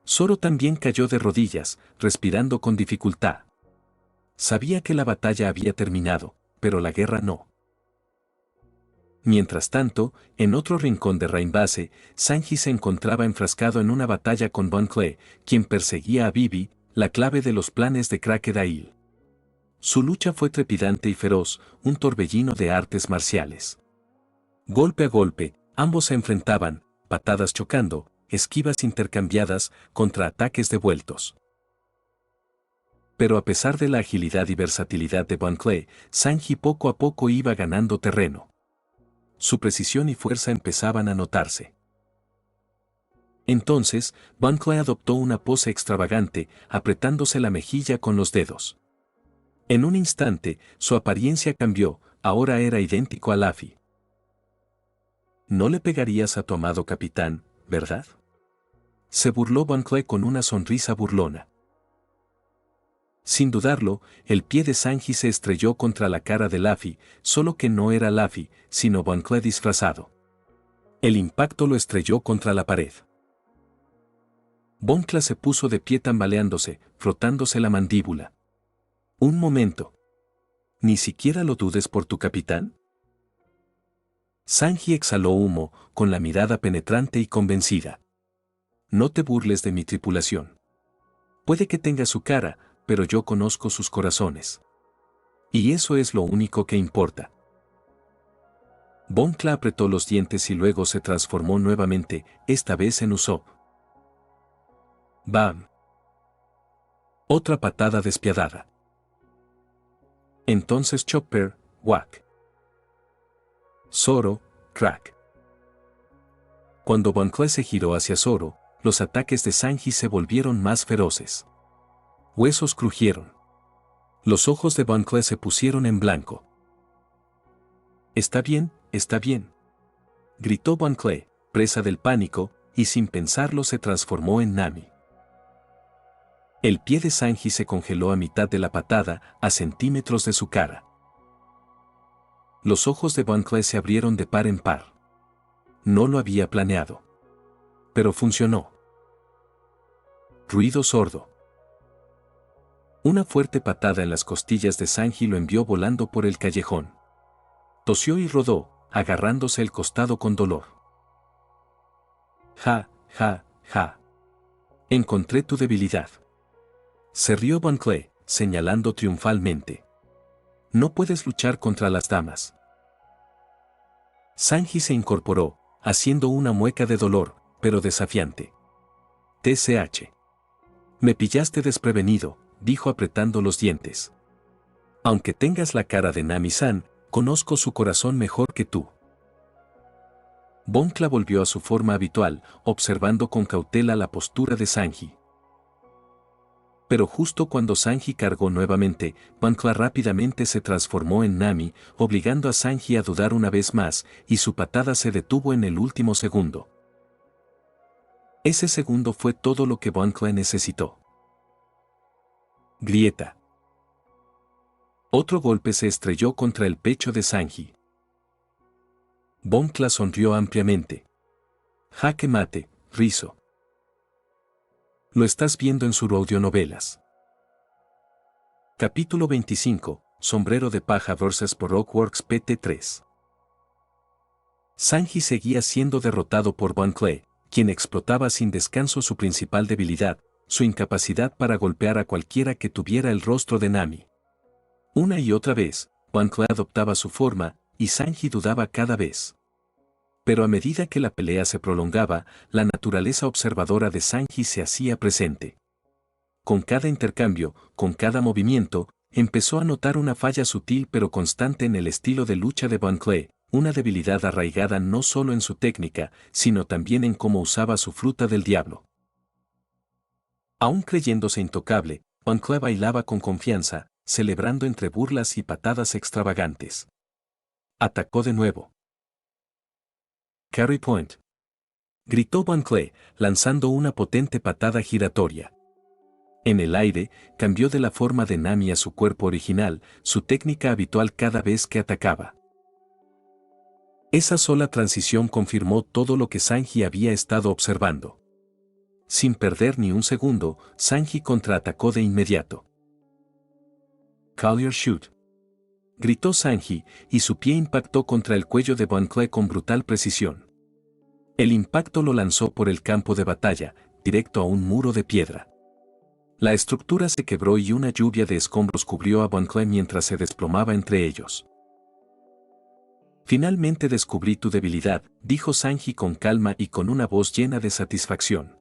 Zoro también cayó de rodillas, respirando con dificultad. Sabía que la batalla había terminado, pero la guerra no. Mientras tanto, en otro rincón de Rainbase, Sanji se encontraba enfrascado en una batalla con Bon Clay, quien perseguía a Vivi, la clave de los planes de Crocodile. Su lucha fue trepidante y feroz, un torbellino de artes marciales. Golpe a golpe, ambos se enfrentaban, patadas chocando, esquivas intercambiadas, contraataques devueltos. Pero a pesar de la agilidad y versatilidad de Van Clee, Sanji poco a poco iba ganando terreno. Su precisión y fuerza empezaban a notarse. Entonces, Van Clee adoptó una pose extravagante, apretándose la mejilla con los dedos. En un instante, su apariencia cambió, ahora era idéntico a Luffy. «No le pegarías a tu amado capitán, ¿verdad?», se burló Van Clee con una sonrisa burlona. Sin dudarlo, el pie de Sanji se estrelló contra la cara de Luffy, solo que no era Luffy, sino Van Clee disfrazado. El impacto lo estrelló contra la pared. Von Clee se puso de pie tambaleándose, frotándose la mandíbula. «Un momento. ¿Ni siquiera lo dudes por tu capitán?». Sanji exhaló humo, con la mirada penetrante y convencida. «No te burles de mi tripulación. Puede que tenga su cara, pero yo conozco sus corazones. Y eso es lo único que importa». Von Clee apretó los dientes y luego se transformó nuevamente, esta vez en Usopp. ¡Bam! Otra patada despiadada. Entonces Chopper, whack. Zoro, crack. Cuando Van Clee se giró hacia Zoro, los ataques de Sanji se volvieron más feroces. Huesos crujieron. Los ojos de Van Clee se pusieron en blanco. «Está bien», gritó Van Clee, presa del pánico, y sin pensarlo se transformó en Nami. El pie de Sanji se congeló a mitad de la patada, a centímetros de su cara. Los ojos de Van Clee se abrieron de par en par. No lo había planeado. Pero funcionó. Ruido sordo. Una fuerte patada en las costillas de Sanji lo envió volando por el callejón. Tosió y rodó, agarrándose el costado con dolor. «Ja, ja, ja. Encontré tu debilidad». Se rió Van Clee, señalando triunfalmente. «No puedes luchar contra las damas». Sanji se incorporó, haciendo una mueca de dolor, pero desafiante. «TCH. Me pillaste desprevenido», dijo apretando los dientes. «Aunque tengas la cara de Nami-san, conozco su corazón mejor que tú». Von Clee volvió a su forma habitual, observando con cautela la postura de Sanji. Pero justo cuando Sanji cargó nuevamente, Van Clee rápidamente se transformó en Nami, obligando a Sanji a dudar una vez más, y su patada se detuvo en el último segundo. Ese segundo fue todo lo que Van Clee necesitó. Grieta. Otro golpe se estrelló contra el pecho de Sanji. Von Clee sonrió ampliamente. «Jaque mate, rizo. Lo estás viendo en sus audionovelas». Capítulo 25, Sombrero de Paja vs. Rockworks PT3. Sanji seguía siendo derrotado por Van Clee, quien explotaba sin descanso su principal debilidad, su incapacidad para golpear a cualquiera que tuviera el rostro de Nami. Una y otra vez, Van Clee adoptaba su forma, y Sanji dudaba cada vez. Pero a medida que la pelea se prolongaba, la naturaleza observadora de Sanji se hacía presente. Con cada intercambio, con cada movimiento, empezó a notar una falla sutil pero constante en el estilo de lucha de Van Clee, una debilidad arraigada no solo en su técnica, sino también en cómo usaba su fruta del diablo. Aún creyéndose intocable, Van Clee bailaba con confianza, celebrando entre burlas y patadas extravagantes. Atacó de nuevo. «Carry point», gritó Van Clee, lanzando una potente patada giratoria. En el aire, cambió de la forma de Nami a su cuerpo original, su técnica habitual cada vez que atacaba. Esa sola transición confirmó todo lo que Sanji había estado observando. Sin perder ni un segundo, Sanji contraatacó de inmediato. «Call your shoot», gritó Sanji, y su pie impactó contra el cuello de Van Clee con brutal precisión. El impacto lo lanzó por el campo de batalla, directo a un muro de piedra. La estructura se quebró y una lluvia de escombros cubrió a Van Clee mientras se desplomaba entre ellos. Finalmente descubrí tu debilidad, dijo Sanji con calma y con una voz llena de satisfacción.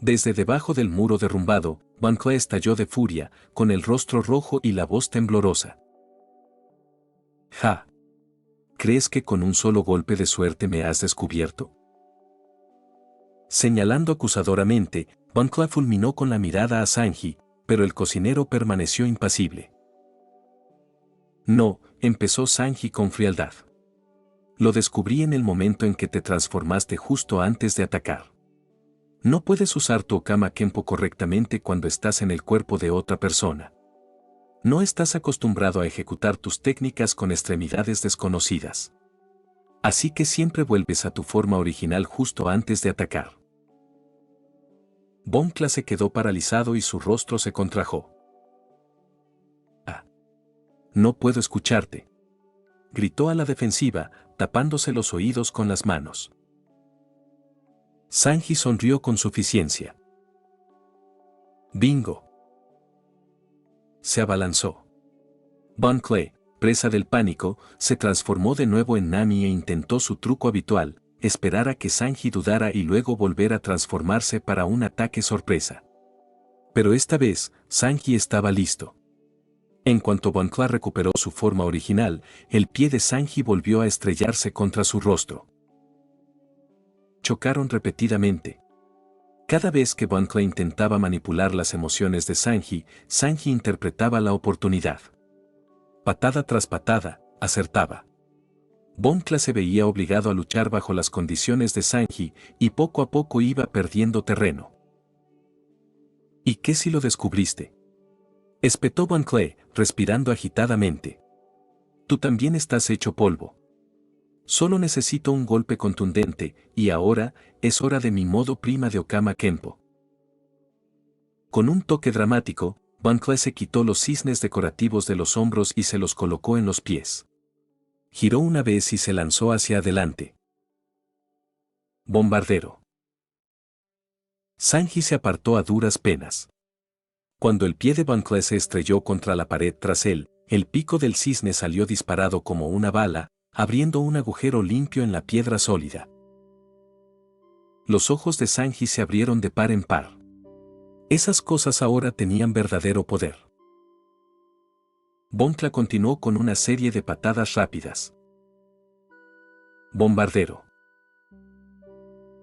Desde debajo del muro derrumbado, Ban Cloud estalló de furia, con el rostro rojo y la voz temblorosa. «Ja. ¿Crees que con un solo golpe de suerte me has descubierto?». Señalando acusadoramente, Ban Cloud fulminó con la mirada a Sanji, pero el cocinero permaneció impasible. «No», empezó Sanji con frialdad. «Lo descubrí en el momento en que te transformaste justo antes de atacar. No puedes usar tu Okama Kenpo correctamente cuando estás en el cuerpo de otra persona. No estás acostumbrado a ejecutar tus técnicas con extremidades desconocidas. Así que siempre vuelves a tu forma original justo antes de atacar». Bon Cloud se quedó paralizado y su rostro se contrajo. «Ah. No puedo escucharte», gritó a la defensiva, tapándose los oídos con las manos. Sanji sonrió con suficiencia. «Bingo». Se abalanzó. Bon Cloud, presa del pánico, se transformó de nuevo en Nami e intentó su truco habitual, esperar a que Sanji dudara y luego volver a transformarse para un ataque sorpresa. Pero esta vez, Sanji estaba listo. En cuanto Bon Cloud recuperó su forma original, el pie de Sanji volvió a estrellarse contra su rostro. Chocaron repetidamente. Cada vez que Bon Cloud intentaba manipular las emociones de Sanji, Sanji interpretaba la oportunidad. Patada tras patada, acertaba. Bon Cloud se veía obligado a luchar bajo las condiciones de Sanji y poco a poco iba perdiendo terreno. «¿Y qué si lo descubriste?», espetó Bon Cloud, respirando agitadamente. «Tú también estás hecho polvo. Solo necesito un golpe contundente, y ahora, es hora de mi modo prima de Okama Kenpo». Con un toque dramático, Bon Cloud se quitó los cisnes decorativos de los hombros y se los colocó en los pies. Giró una vez y se lanzó hacia adelante. Bombardero. Sanji se apartó a duras penas. Cuando el pie de Bon Cloud se estrelló contra la pared tras él, el pico del cisne salió disparado como una bala, abriendo un agujero limpio en la piedra sólida. Los ojos de Sanji se abrieron de par en par. Esas cosas ahora tenían verdadero poder. Bon Cloud continuó con una serie de patadas rápidas. Bombardero.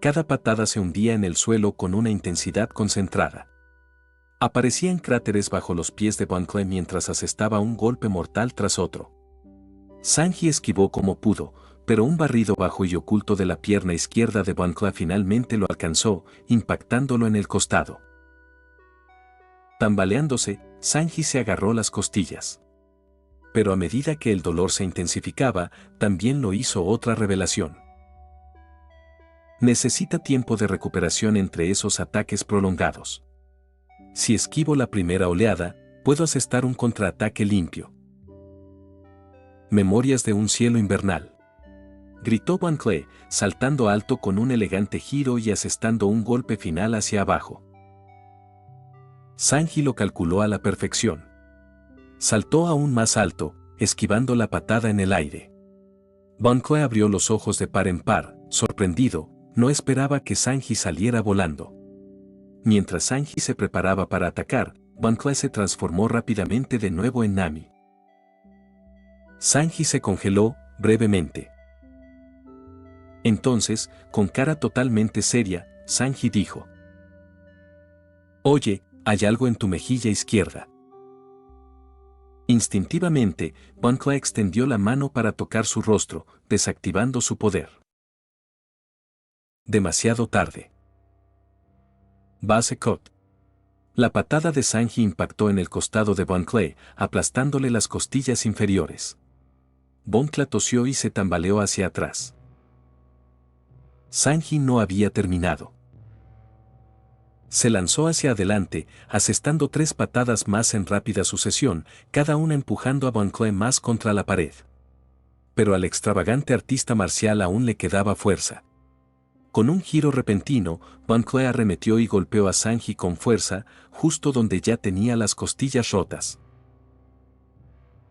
Cada patada se hundía en el suelo con una intensidad concentrada. Aparecían cráteres bajo los pies de Bon Cloud mientras asestaba un golpe mortal tras otro. Sanji esquivó como pudo, pero un barrido bajo y oculto de la pierna izquierda de Bon Cloud finalmente lo alcanzó, impactándolo en el costado. Tambaleándose, Sanji se agarró las costillas. Pero a medida que el dolor se intensificaba, también lo hizo otra revelación. Necesita tiempo de recuperación entre esos ataques prolongados. Si esquivo la primera oleada, puedo asestar un contraataque limpio. Memorias de un cielo invernal. Gritó Bon Cloud, saltando alto con un elegante giro y asestando un golpe final hacia abajo. Sanji lo calculó a la perfección. Saltó aún más alto, esquivando la patada en el aire. Bon Cloud abrió los ojos de par en par, sorprendido, no esperaba que Sanji saliera volando. Mientras Sanji se preparaba para atacar, Bon Cloud se transformó rápidamente de nuevo en Nami. Sanji se congeló, brevemente. Entonces, con cara totalmente seria, Sanji dijo: «Oye, hay algo en tu mejilla izquierda». Instintivamente, Bon Cloud extendió la mano para tocar su rostro, desactivando su poder. Demasiado tarde. Base Cut. La patada de Sanji impactó en el costado de Bon Cloud, aplastándole las costillas inferiores. Bon Cloud tosió y se tambaleó hacia atrás. Sanji no había terminado. Se lanzó hacia adelante, asestando 3 patadas más en rápida sucesión, cada una empujando a Bon Cloud más contra la pared. Pero al extravagante artista marcial aún le quedaba fuerza. Con un giro repentino, Bon Cloud arremetió y golpeó a Sanji con fuerza, justo donde ya tenía las costillas rotas.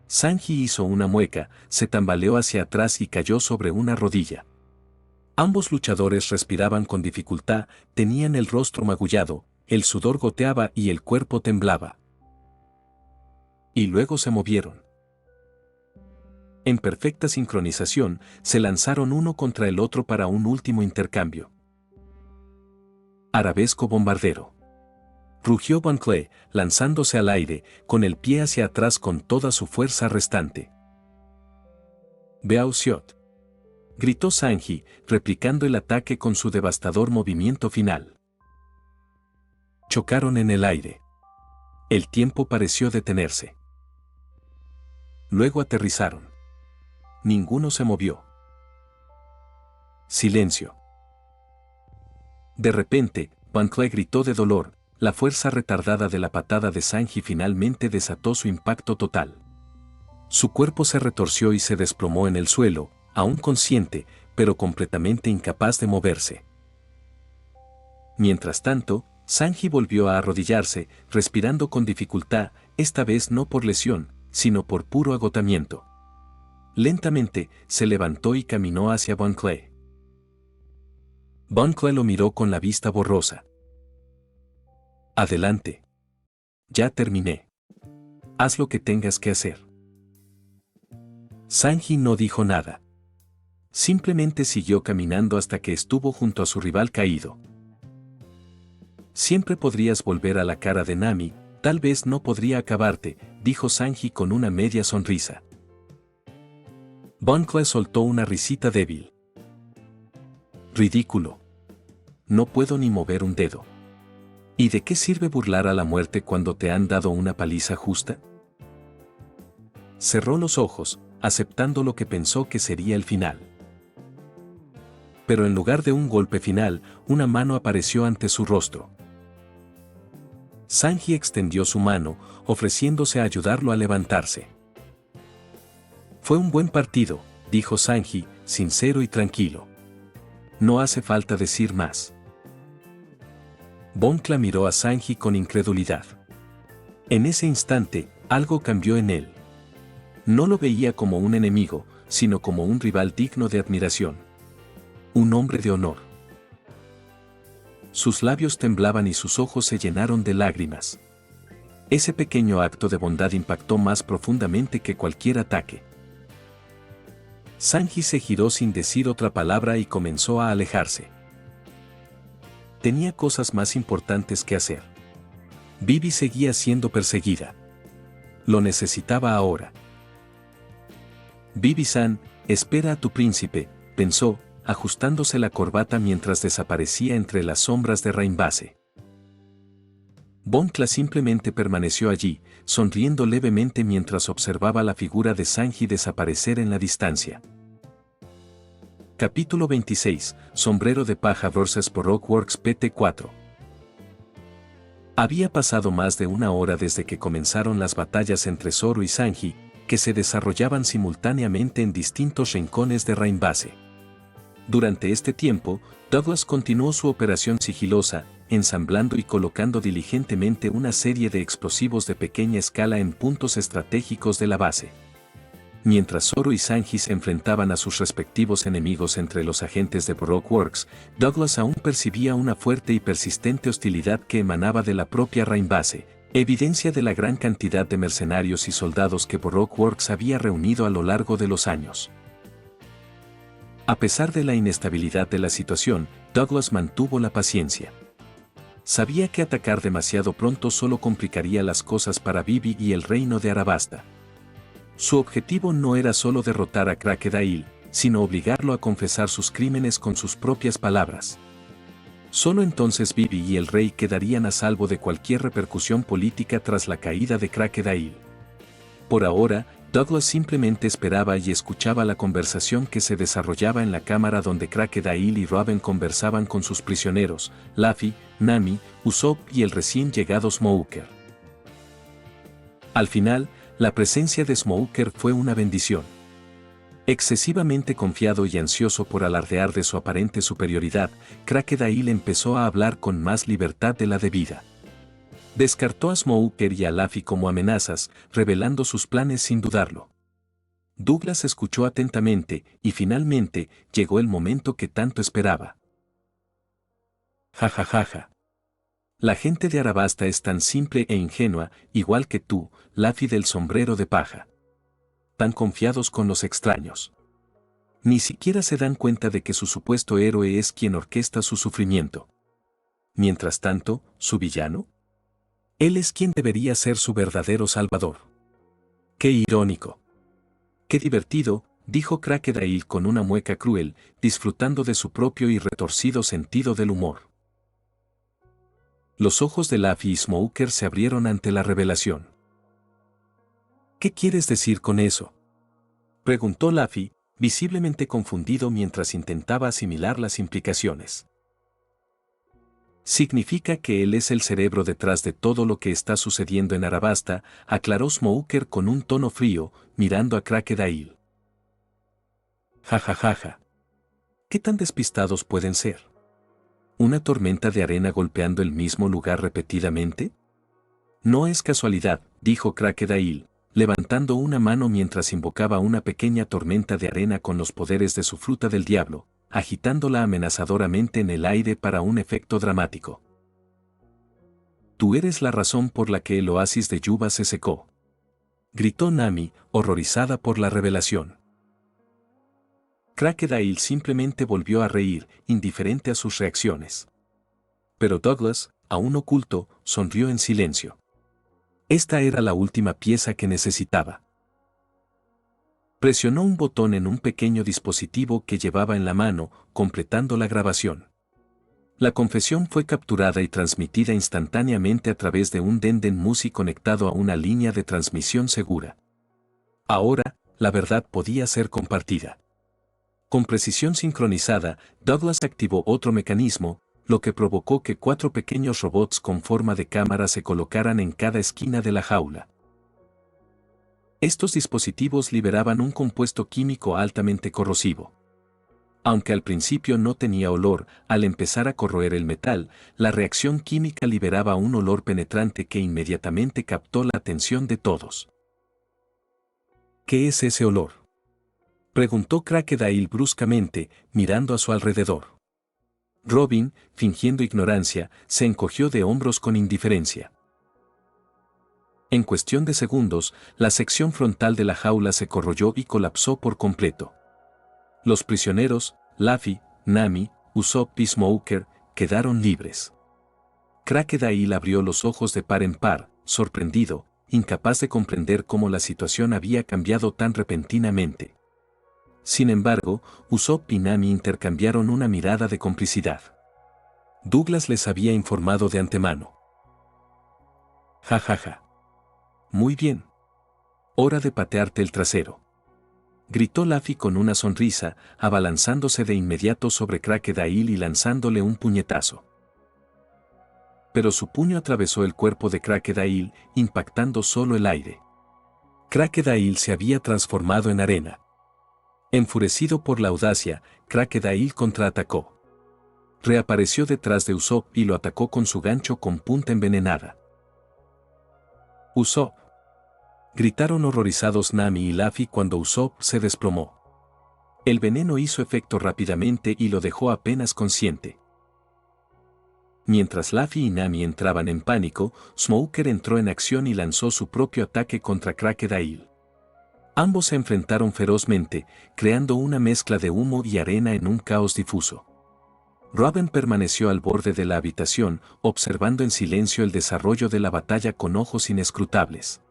Sanji hizo una mueca, se tambaleó hacia atrás y cayó sobre una rodilla. Ambos luchadores respiraban con dificultad, tenían el rostro magullado, el sudor goteaba y el cuerpo temblaba. Y luego se movieron. En perfecta sincronización, se lanzaron uno contra el otro para un último intercambio. Arabesco bombardero. Rugió Bon Clay, lanzándose al aire, con el pie hacia atrás con toda su fuerza restante. Beao Xiot. Gritó Sanji, replicando el ataque con su devastador movimiento final. Chocaron en el aire. El tiempo pareció detenerse. Luego aterrizaron. Ninguno se movió. Silencio. De repente, Bon Clay gritó de dolor. La fuerza retardada de la patada de Sanji finalmente desató su impacto total. Su cuerpo se retorció y se desplomó en el suelo, aún consciente, pero completamente incapaz de moverse. Mientras tanto, Sanji volvió a arrodillarse, respirando con dificultad, esta vez no por lesión, sino por puro agotamiento. Lentamente, se levantó y caminó hacia Bon Clay. Bon Clay lo miró con la vista borrosa. Adelante. Ya terminé. Haz lo que tengas que hacer. Sanji no dijo nada. Simplemente siguió caminando hasta que estuvo junto a su rival caído. Siempre podrías volver a la cara de Nami, tal vez no podría acabarte, dijo Sanji con una media sonrisa. Bon Clay soltó una risita débil. Ridículo. No puedo ni mover un dedo. ¿Y de qué sirve burlar a la muerte cuando te han dado una paliza justa? Cerró los ojos, aceptando lo que pensó que sería el final. Pero en lugar de un golpe final, una mano apareció ante su rostro. Sanji extendió su mano, ofreciéndose a ayudarlo a levantarse. Fue un buen partido, dijo Sanji, sincero y tranquilo. No hace falta decir más. Bon Clay miró a Sanji con incredulidad. En ese instante, algo cambió en él. No lo veía como un enemigo, sino como un rival digno de admiración. Un hombre de honor. Sus labios temblaban y sus ojos se llenaron de lágrimas. Ese pequeño acto de bondad impactó más profundamente que cualquier ataque. Sanji se giró sin decir otra palabra y comenzó a alejarse. Tenía cosas más importantes que hacer. Vivi seguía siendo perseguida. Lo necesitaba ahora. Vivi-san, espera a tu príncipe, pensó, ajustándose la corbata mientras desaparecía entre las sombras de Rainbase. Bon Clay simplemente permaneció allí, sonriendo levemente mientras observaba la figura de Sanji desaparecer en la distancia. Capítulo 26, Sombrero de Paja vs. Baroque Works PT 4. Había pasado más de una hora desde que comenzaron las batallas entre Zoro y Sanji, que se desarrollaban simultáneamente en distintos rincones de Rainbase. Durante este tiempo, Douglas continuó su operación sigilosa, ensamblando y colocando diligentemente una serie de explosivos de pequeña escala en puntos estratégicos de la base. Mientras Zoro y Sanji se enfrentaban a sus respectivos enemigos entre los agentes de Baroque Works, Douglas aún percibía una fuerte y persistente hostilidad que emanaba de la propia Rainbase, evidencia de la gran cantidad de mercenarios y soldados que Baroque Works había reunido a lo largo de los años. A pesar de la inestabilidad de la situación, Douglas mantuvo la paciencia. Sabía que atacar demasiado pronto solo complicaría las cosas para Vivi y el reino de Arabasta. Su objetivo no era solo derrotar a Crocodile, sino obligarlo a confesar sus crímenes con sus propias palabras. Solo entonces Vivi y el rey quedarían a salvo de cualquier repercusión política tras la caída de Crocodile. Por ahora, Douglas simplemente esperaba y escuchaba la conversación que se desarrollaba en la cámara donde Crocodile y Robin conversaban con sus prisioneros, Luffy, Nami, Usopp y el recién llegado Smoker. Al final, la presencia de Smoker fue una bendición. Excesivamente confiado y ansioso por alardear de su aparente superioridad, Crocodile empezó a hablar con más libertad de la debida. Descartó a Smoker y a Luffy como amenazas, revelando sus planes sin dudarlo. Douglas escuchó atentamente, y finalmente, llegó el momento que tanto esperaba. Ja ja ja ja. La gente de Arabasta es tan simple e ingenua, igual que tú, Luffy del sombrero de paja. Tan confiados con los extraños. Ni siquiera se dan cuenta de que su supuesto héroe es quien orquesta su sufrimiento. Mientras tanto, ¿su villano? Él es quien debería ser su verdadero salvador. ¡Qué irónico! ¡Qué divertido!, dijo Crocodile con una mueca cruel, disfrutando de su propio y retorcido sentido del humor. Los ojos de Luffy y Smoker se abrieron ante la revelación. ¿Qué quieres decir con eso?, preguntó Luffy, visiblemente confundido mientras intentaba asimilar las implicaciones. Significa que él es el cerebro detrás de todo lo que está sucediendo en Arabasta, aclaró Smoker con un tono frío, mirando a Crocodile. Ja ja ja ja. ¿Qué tan despistados pueden ser? ¿Una tormenta de arena golpeando el mismo lugar repetidamente? No es casualidad, dijo Crocodile, levantando una mano mientras invocaba una pequeña tormenta de arena con los poderes de su fruta del diablo, agitándola amenazadoramente en el aire para un efecto dramático. Tú eres la razón por la que el oasis de Yuba se secó, gritó Nami, horrorizada por la revelación. Crocodile simplemente volvió a reír, indiferente a sus reacciones. Pero Douglas, aún oculto, sonrió en silencio. Esta era la última pieza que necesitaba. Presionó un botón en un pequeño dispositivo que llevaba en la mano, completando la grabación. La confesión fue capturada y transmitida instantáneamente a través de un Denden Musi conectado a una línea de transmisión segura. Ahora, la verdad podía ser compartida. Con precisión sincronizada, Douglas activó otro mecanismo, lo que provocó que 4 pequeños robots con forma de cámara se colocaran en cada esquina de la jaula. Estos dispositivos liberaban un compuesto químico altamente corrosivo. Aunque al principio no tenía olor, al empezar a corroer el metal, la reacción química liberaba un olor penetrante que inmediatamente captó la atención de todos. ¿Qué es ese olor?, preguntó Crocodile bruscamente, mirando a su alrededor. Robin, fingiendo ignorancia, se encogió de hombros con indiferencia. En cuestión de segundos, la sección frontal de la jaula se corroyó y colapsó por completo. Los prisioneros, Luffy, Nami, Usopp y Smoker, quedaron libres. Crocodile abrió los ojos de par en par, sorprendido, incapaz de comprender cómo la situación había cambiado tan repentinamente. Sin embargo, Usopp y Nami intercambiaron una mirada de complicidad. Douglas les había informado de antemano. Ja ja ja. Muy bien. Hora de patearte el trasero, gritó Luffy con una sonrisa, abalanzándose de inmediato sobre Crocodile y lanzándole un puñetazo. Pero su puño atravesó el cuerpo de Crocodile, impactando solo el aire. Crocodile se había transformado en arena. Enfurecido por la audacia, Crocodile contraatacó. Reapareció detrás de Usopp y lo atacó con su gancho con punta envenenada. Usopp, gritaron horrorizados Nami y Luffy cuando Usopp se desplomó. El veneno hizo efecto rápidamente y lo dejó apenas consciente. Mientras Luffy y Nami entraban en pánico, Smoker entró en acción y lanzó su propio ataque contra Crocodile. Ambos se enfrentaron ferozmente, creando una mezcla de humo y arena en un caos difuso. Robin permaneció al borde de la habitación, observando en silencio el desarrollo de la batalla con ojos inescrutables.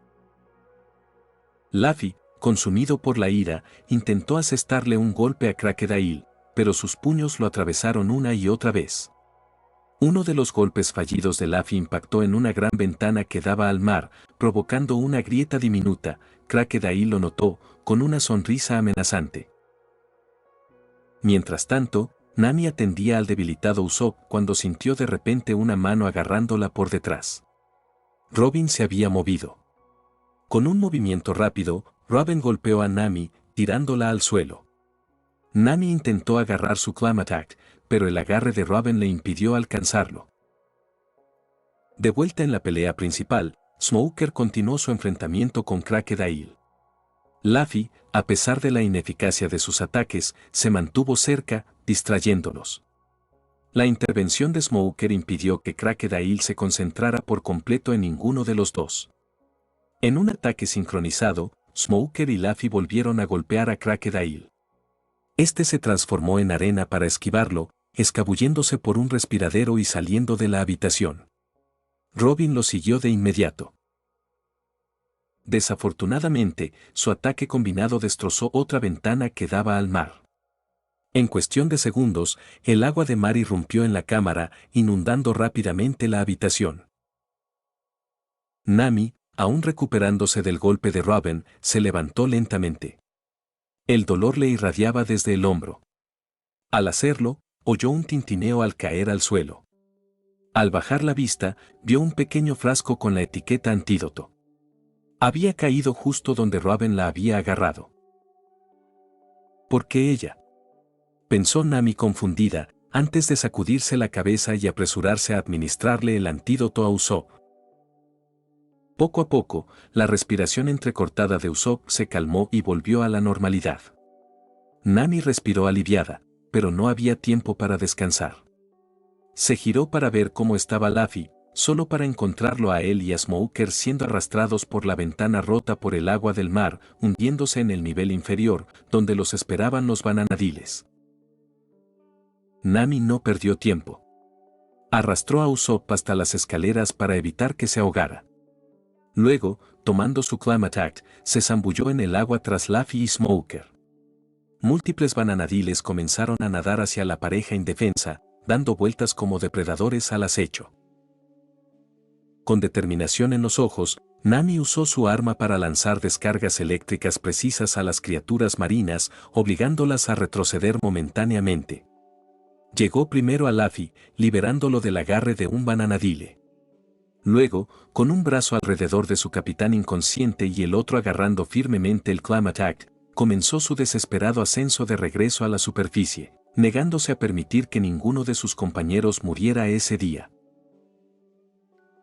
Luffy, consumido por la ira, intentó asestarle un golpe a Crocodile, pero sus puños lo atravesaron una y otra vez. Uno de los golpes fallidos de Luffy impactó en una gran ventana que daba al mar, provocando una grieta diminuta. Crocodile lo notó, con una sonrisa amenazante. Mientras tanto, Nami atendía al debilitado Usopp cuando sintió de repente una mano agarrándola por detrás. Robin se había movido. Con un movimiento rápido, Robin golpeó a Nami, tirándola al suelo. Nami intentó agarrar su Clam Attack, pero el agarre de Robin le impidió alcanzarlo. De vuelta en la pelea principal, Smoker continuó su enfrentamiento con Crocodile. Luffy, a pesar de la ineficacia de sus ataques, se mantuvo cerca, distrayéndolos. La intervención de Smoker impidió que Crocodile se concentrara por completo en ninguno de los dos. En un ataque sincronizado, Smoker y Luffy volvieron a golpear a Crocodile. Este se transformó en arena para esquivarlo, escabulléndose por un respiradero y saliendo de la habitación. Robin lo siguió de inmediato. Desafortunadamente, su ataque combinado destrozó otra ventana que daba al mar. En cuestión de segundos, el agua de mar irrumpió en la cámara, inundando rápidamente la habitación. Nami, aún recuperándose del golpe de Robin, se levantó lentamente. El dolor le irradiaba desde el hombro. Al hacerlo, oyó un tintineo al caer al suelo. Al bajar la vista, vio un pequeño frasco con la etiqueta antídoto. Había caído justo donde Robin la había agarrado. ¿Por qué ella?, pensó Nami confundida, antes de sacudirse la cabeza y apresurarse a administrarle el antídoto a Usopp. Poco a poco, la respiración entrecortada de Usopp se calmó y volvió a la normalidad. Nami respiró aliviada, pero no había tiempo para descansar. Se giró para ver cómo estaba Luffy, solo para encontrarlo a él y a Smoker siendo arrastrados por la ventana rota por el agua del mar, hundiéndose en el nivel inferior, donde los esperaban los bananadiles. Nami no perdió tiempo. Arrastró a Usopp hasta las escaleras para evitar que se ahogara. Luego, tomando su Clam Attack, se zambulló en el agua tras Luffy y Smoker. Múltiples bananadiles comenzaron a nadar hacia la pareja indefensa, dando vueltas como depredadores al acecho. Con determinación en los ojos, Nami usó su arma para lanzar descargas eléctricas precisas a las criaturas marinas, obligándolas a retroceder momentáneamente. Llegó primero a Luffy, liberándolo del agarre de un bananadile. Luego, con un brazo alrededor de su capitán inconsciente y el otro agarrando firmemente el Clam Attack, comenzó su desesperado ascenso de regreso a la superficie, negándose a permitir que ninguno de sus compañeros muriera ese día.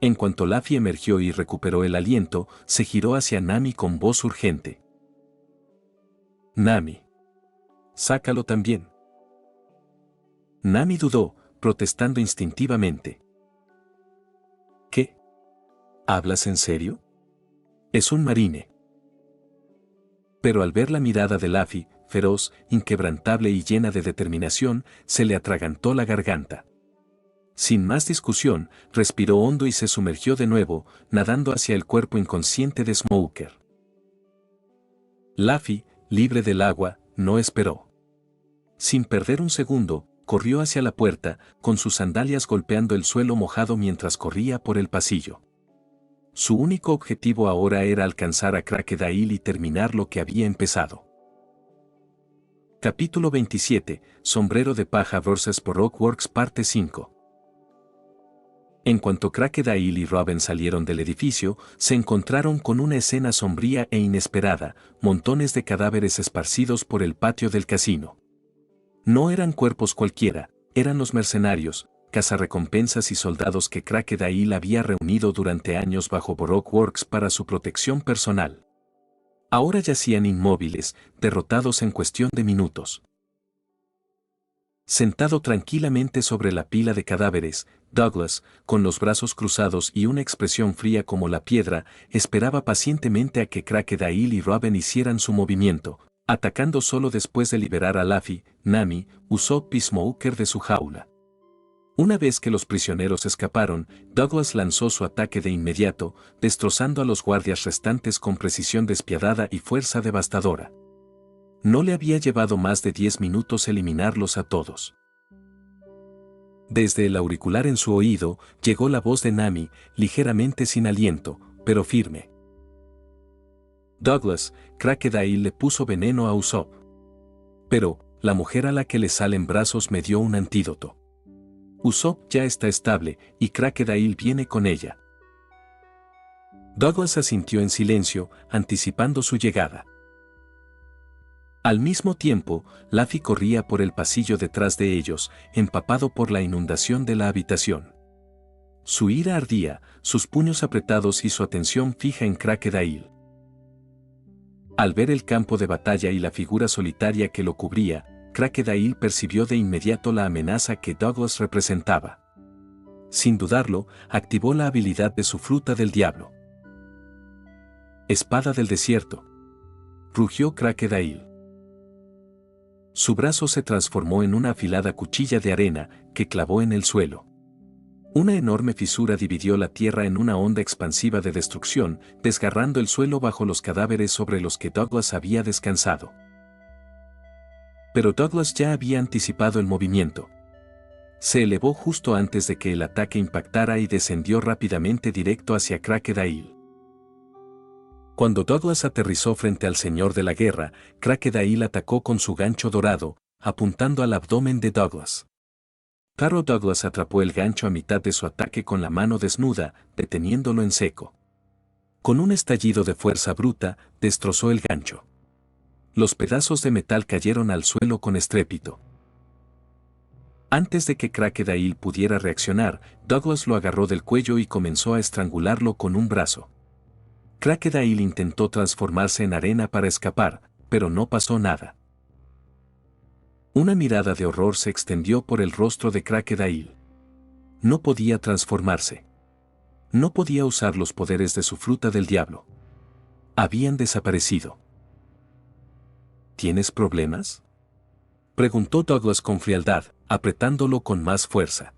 En cuanto Luffy emergió y recuperó el aliento, se giró hacia Nami con voz urgente. «Nami. Sácalo también». Nami dudó, protestando instintivamente. ¿Qué? ¿Hablas en serio? Es un marine. Pero al ver la mirada de Luffy, feroz, inquebrantable y llena de determinación, se le atragantó la garganta. Sin más discusión, respiró hondo y se sumergió de nuevo, nadando hacia el cuerpo inconsciente de Smoker. Luffy, libre del agua, no esperó. Sin perder un segundo, corrió hacia la puerta, con sus sandalias golpeando el suelo mojado mientras corría por el pasillo. Su único objetivo ahora era alcanzar a Crocodile y terminar lo que había empezado. Capítulo 27, Sombrero de Paja vs. Rockworks Parte 5. En cuanto Crocodile y Robin salieron del edificio, se encontraron con una escena sombría e inesperada, montones de cadáveres esparcidos por el patio del casino. No eran cuerpos cualquiera, eran los mercenarios, cazarrecompensas y soldados que Crocodile había reunido durante años bajo Rockworks para su protección personal. Ahora yacían inmóviles, derrotados en cuestión de minutos. Sentado tranquilamente sobre la pila de cadáveres, Douglas, con los brazos cruzados y una expresión fría como la piedra, esperaba pacientemente a que Crocodile y Robin hicieran su movimiento, atacando solo después de liberar a Luffy, Nami, Usopp y Smoker de su jaula. Una vez que los prisioneros escaparon, Douglas lanzó su ataque de inmediato, destrozando a los guardias restantes con precisión despiadada y fuerza devastadora. No le había llevado más de 10 minutos eliminarlos a todos. Desde el auricular en su oído, llegó la voz de Nami, ligeramente sin aliento, pero firme. Douglas, Crocodile le puso veneno a Usopp. Pero, la mujer a la que le salen brazos me dio un antídoto. Usopp ya está estable, y Crocodile viene con ella. Douglas asintió en silencio, anticipando su llegada. Al mismo tiempo, Luffy corría por el pasillo detrás de ellos, empapado por la inundación de la habitación. Su ira ardía, sus puños apretados y su atención fija en Crocodile. Al ver el campo de batalla y la figura solitaria que lo cubría, Crocodile percibió de inmediato la amenaza que Douglas representaba. Sin dudarlo, activó la habilidad de su fruta del diablo. Espada del desierto. Rugió Crocodile. Su brazo se transformó en una afilada cuchilla de arena que clavó en el suelo. Una enorme fisura dividió la tierra en una onda expansiva de destrucción, desgarrando el suelo bajo los cadáveres sobre los que Douglas había descansado. Pero Douglas ya había anticipado el movimiento. Se elevó justo antes de que el ataque impactara y descendió rápidamente directo hacia Crocodile. Cuando Douglas aterrizó frente al Señor de la Guerra, Crocodile atacó con su gancho dorado, apuntando al abdomen de Douglas. Pero Douglas atrapó el gancho a mitad de su ataque con la mano desnuda, deteniéndolo en seco. Con un estallido de fuerza bruta, destrozó el gancho. Los pedazos de metal cayeron al suelo con estrépito. Antes de que Crocodile pudiera reaccionar, Douglas lo agarró del cuello y comenzó a estrangularlo con un brazo. Crocodile intentó transformarse en arena para escapar, pero no pasó nada. Una mirada de horror se extendió por el rostro de Crocodile. No podía transformarse. No podía usar los poderes de su fruta del diablo. Habían desaparecido. ¿Tienes problemas?, preguntó Douglas con frialdad, apretándolo con más fuerza.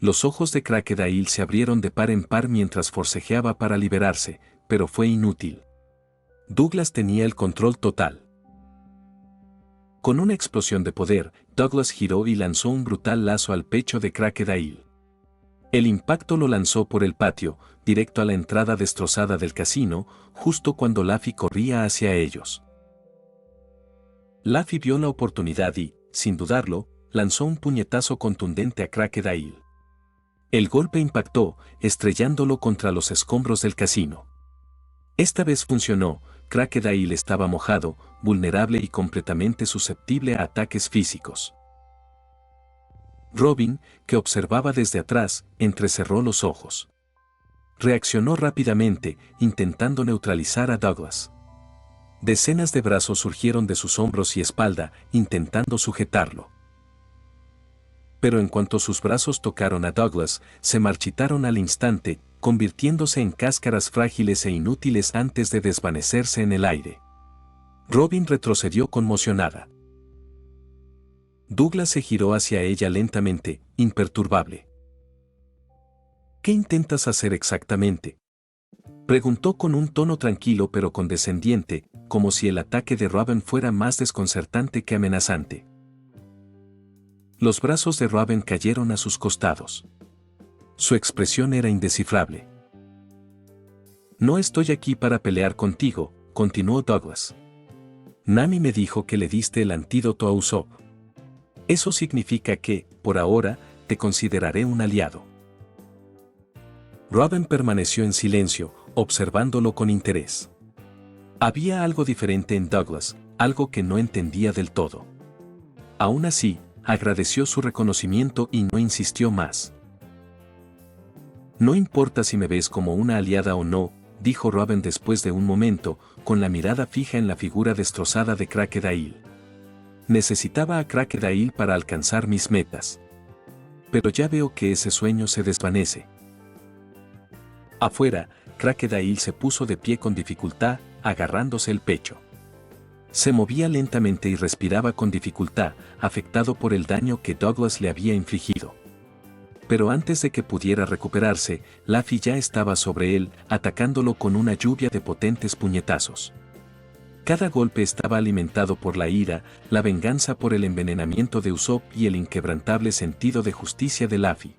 Los ojos de Crocodile se abrieron de par en par mientras forcejeaba para liberarse, pero fue inútil. Douglas tenía el control total. Con una explosión de poder, Douglas giró y lanzó un brutal lazo al pecho de Crocodile. El impacto lo lanzó por el patio, directo a la entrada destrozada del casino, justo cuando Laffy corría hacia ellos. Laffy vio la oportunidad y, sin dudarlo, lanzó un puñetazo contundente a Crocodile. El golpe impactó, estrellándolo contra los escombros del casino. Esta vez funcionó. Crocodile estaba mojado, vulnerable y completamente susceptible a ataques físicos. Robin, que observaba desde atrás, entrecerró los ojos. Reaccionó rápidamente, intentando neutralizar a Douglas. Decenas de brazos surgieron de sus hombros y espalda, intentando sujetarlo. Pero en cuanto sus brazos tocaron a Douglas, se marchitaron al instante, convirtiéndose en cáscaras frágiles e inútiles antes de desvanecerse en el aire. Robin retrocedió conmocionada. Douglas se giró hacia ella lentamente, imperturbable. ¿Qué intentas hacer exactamente?, preguntó con un tono tranquilo pero condescendiente, como si el ataque de Robin fuera más desconcertante que amenazante. Los brazos de Robin cayeron a sus costados. Su expresión era indescifrable. No estoy aquí para pelear contigo, continuó Douglas. Nami me dijo que le diste el antídoto a Usopp. Eso significa que, por ahora, te consideraré un aliado. Robin permaneció en silencio, observándolo con interés. Había algo diferente en Douglas, algo que no entendía del todo. Aún así, agradeció su reconocimiento y no insistió más. No importa si me ves como una aliada o no, dijo Robin después de un momento, con la mirada fija en la figura destrozada de Crocodile. Necesitaba a Crocodile para alcanzar mis metas. Pero ya veo que ese sueño se desvanece. Afuera, Crocodile se puso de pie con dificultad, agarrándose el pecho. Se movía lentamente y respiraba con dificultad, afectado por el daño que Douglas le había infligido. Pero antes de que pudiera recuperarse, Laffy ya estaba sobre él, atacándolo con una lluvia de potentes puñetazos. Cada golpe estaba alimentado por la ira, la venganza por el envenenamiento de Usopp y el inquebrantable sentido de justicia de Laffy.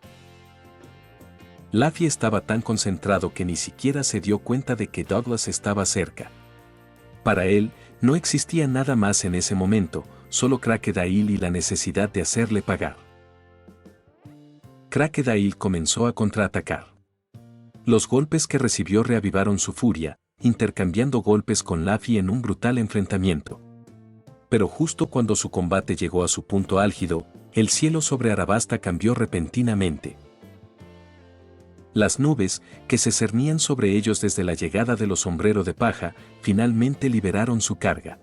Laffy estaba tan concentrado que ni siquiera se dio cuenta de que Douglas estaba cerca. Para él, no existía nada más en ese momento, solo Crocodile y la necesidad de hacerle pagar. Crocodile comenzó a contraatacar. Los golpes que recibió reavivaron su furia, intercambiando golpes con Laffy en un brutal enfrentamiento. Pero justo cuando su combate llegó a su punto álgido, el cielo sobre Arabasta cambió repentinamente. Las nubes, que se cernían sobre ellos desde la llegada de los sombreros de paja, finalmente liberaron su carga.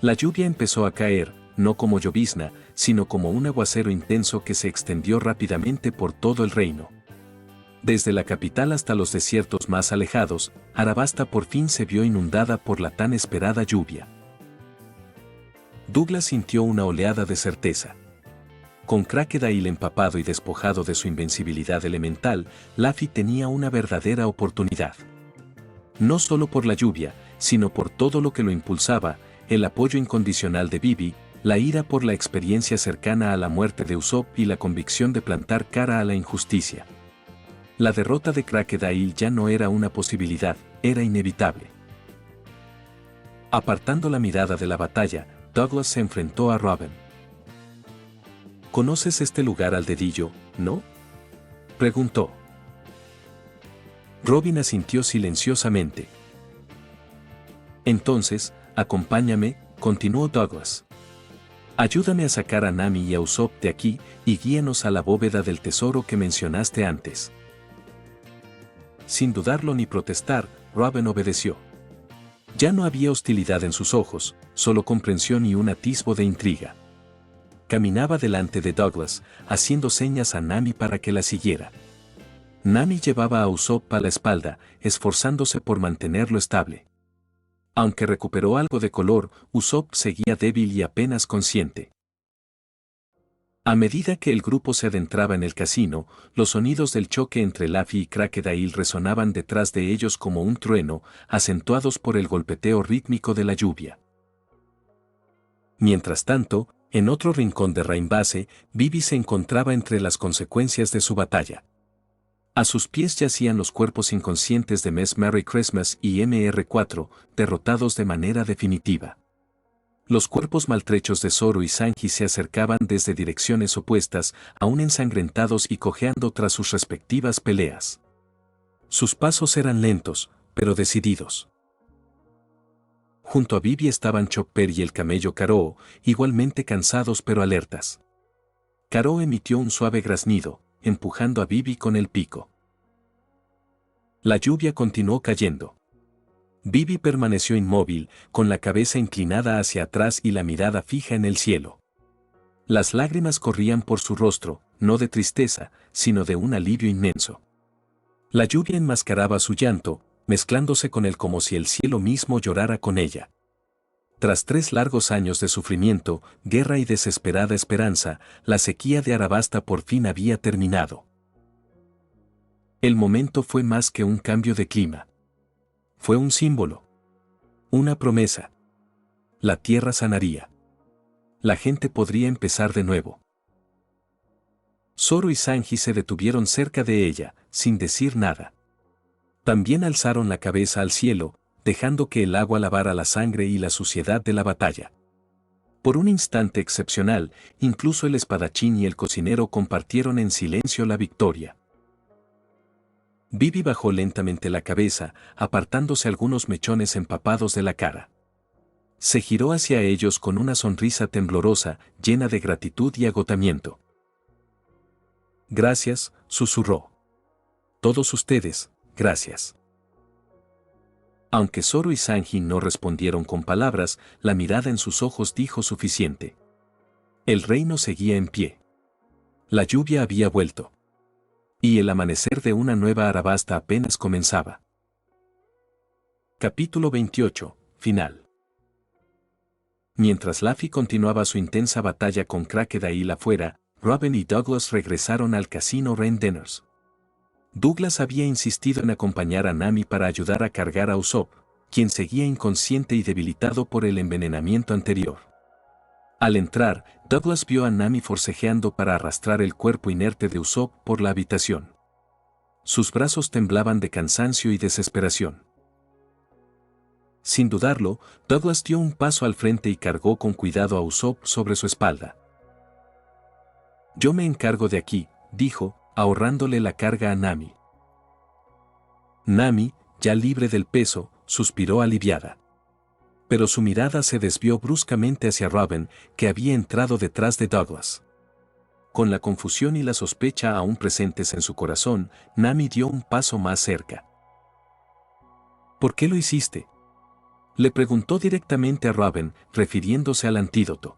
La lluvia empezó a caer, no como llovizna, sino como un aguacero intenso que se extendió rápidamente por todo el reino. Desde la capital hasta los desiertos más alejados, Arabasta por fin se vio inundada por la tan esperada lluvia. Douglas sintió una oleada de certeza. Con Crocodile empapado y despojado de su invencibilidad elemental, Laffy tenía una verdadera oportunidad. No solo por la lluvia, sino por todo lo que lo impulsaba, el apoyo incondicional de Vivi, la ira por la experiencia cercana a la muerte de Usopp y la convicción de plantar cara a la injusticia. La derrota de Crocodile ya no era una posibilidad, era inevitable. Apartando la mirada de la batalla, Douglas se enfrentó a Robin. ¿Conoces este lugar al dedillo, no?, preguntó. Robin asintió silenciosamente. Entonces, acompáñame, continuó Douglas. Ayúdame a sacar a Nami y a Usopp de aquí y guíanos a la bóveda del tesoro que mencionaste antes. Sin dudarlo ni protestar, Robin obedeció. Ya no había hostilidad en sus ojos, solo comprensión y un atisbo de intriga. Caminaba delante de Douglas, haciendo señas a Nami para que la siguiera. Nami llevaba a Usopp a la espalda, esforzándose por mantenerlo estable. Aunque recuperó algo de color, Usopp seguía débil y apenas consciente. A medida que el grupo se adentraba en el casino, los sonidos del choque entre Luffy y Crocodile resonaban detrás de ellos como un trueno, acentuados por el golpeteo rítmico de la lluvia. Mientras tanto, en otro rincón de Rain Base, Vivi se encontraba entre las consecuencias de su batalla. A sus pies yacían los cuerpos inconscientes de Miss Merry Christmas y Mr. 4, derrotados de manera definitiva. Los cuerpos maltrechos de Zoro y Sanji se acercaban desde direcciones opuestas, aún ensangrentados y cojeando tras sus respectivas peleas. Sus pasos eran lentos, pero decididos. Junto a Vivi estaban Chopper y el camello Karoo, igualmente cansados pero alertas. Karoo emitió un suave graznido, empujando a Vivi con el pico. La lluvia continuó cayendo. Vivi permaneció inmóvil, con la cabeza inclinada hacia atrás y la mirada fija en el cielo. Las lágrimas corrían por su rostro, no de tristeza, sino de un alivio inmenso. La lluvia enmascaraba su llanto, mezclándose con él como si el cielo mismo llorara con ella. Tras 3 largos años de sufrimiento, guerra y desesperada esperanza, la sequía de Arabasta por fin había terminado. El momento fue más que un cambio de clima. Fue un símbolo. Una promesa. La tierra sanaría. La gente podría empezar de nuevo. Zoro y Sanji se detuvieron cerca de ella, sin decir nada. También alzaron la cabeza al cielo, dejando que el agua lavara la sangre y la suciedad de la batalla. Por un instante excepcional, incluso el espadachín y el cocinero compartieron en silencio la victoria. Vivi bajó lentamente la cabeza, apartándose algunos mechones empapados de la cara. Se giró hacia ellos con una sonrisa temblorosa, llena de gratitud y agotamiento. Gracias, susurró. Todos ustedes, gracias. Aunque Zoro y Sanji no respondieron con palabras, la mirada en sus ojos dijo suficiente. El reino seguía en pie. La lluvia había vuelto. Y el amanecer de una nueva Arabasta apenas comenzaba. Capítulo 28, final. Mientras Luffy continuaba su intensa batalla con Crocodile afuera, Robin y Douglas regresaron al casino Rain Dinners. Douglas había insistido en acompañar a Nami para ayudar a cargar a Usopp, quien seguía inconsciente y debilitado por el envenenamiento anterior. Al entrar, Douglas vio a Nami forcejeando para arrastrar el cuerpo inerte de Usopp por la habitación. Sus brazos temblaban de cansancio y desesperación. Sin dudarlo, Douglas dio un paso al frente y cargó con cuidado a Usopp sobre su espalda. «Yo me encargo de aquí», dijo, ahorrándole la carga a Nami. Nami, ya libre del peso, suspiró aliviada. Pero su mirada se desvió bruscamente hacia Robin, que había entrado detrás de Douglas. Con la confusión y la sospecha aún presentes en su corazón, Nami dio un paso más cerca. ¿Por qué lo hiciste?, le preguntó directamente a Robin, refiriéndose al antídoto.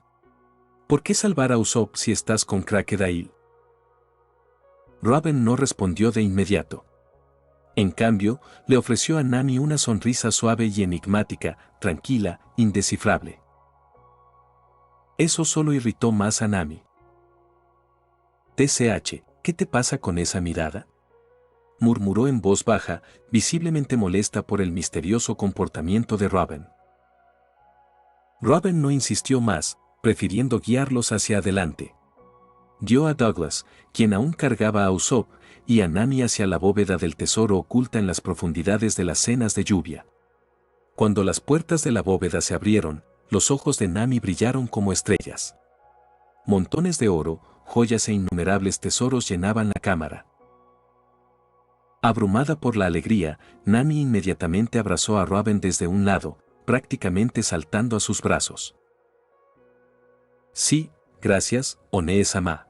¿Por qué salvar a Usopp si estás con Crocodile? Robin no respondió de inmediato. En cambio, le ofreció a Nami una sonrisa suave y enigmática, tranquila, indescifrable. Eso solo irritó más a Nami. TCH, ¿qué te pasa con esa mirada?, murmuró en voz baja, visiblemente molesta por el misterioso comportamiento de Robin. Robin no insistió más, prefiriendo guiarlos hacia adelante. Guió a Douglas, quien aún cargaba a Usopp, y a Nami hacia la bóveda del tesoro oculta en las profundidades de las cenas de lluvia. Cuando las puertas de la bóveda se abrieron, los ojos de Nami brillaron como estrellas. Montones de oro, joyas e innumerables tesoros llenaban la cámara. Abrumada por la alegría, Nami inmediatamente abrazó a Robin desde un lado, prácticamente saltando a sus brazos. Sí, gracias, One-sama,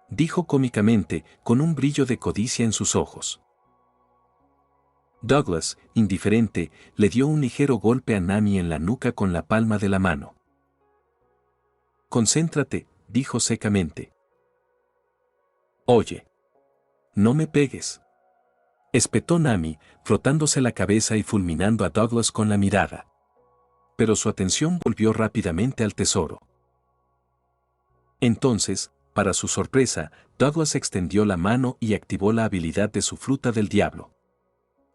dijo cómicamente, con un brillo de codicia en sus ojos. Douglas, indiferente, le dio un ligero golpe a Nami en la nuca con la palma de la mano. Concéntrate, dijo secamente. Oye, no me pegues, espetó Nami, frotándose la cabeza y fulminando a Douglas con la mirada. Pero su atención volvió rápidamente al tesoro. Entonces, para su sorpresa, Douglas extendió la mano y activó la habilidad de su fruta del diablo.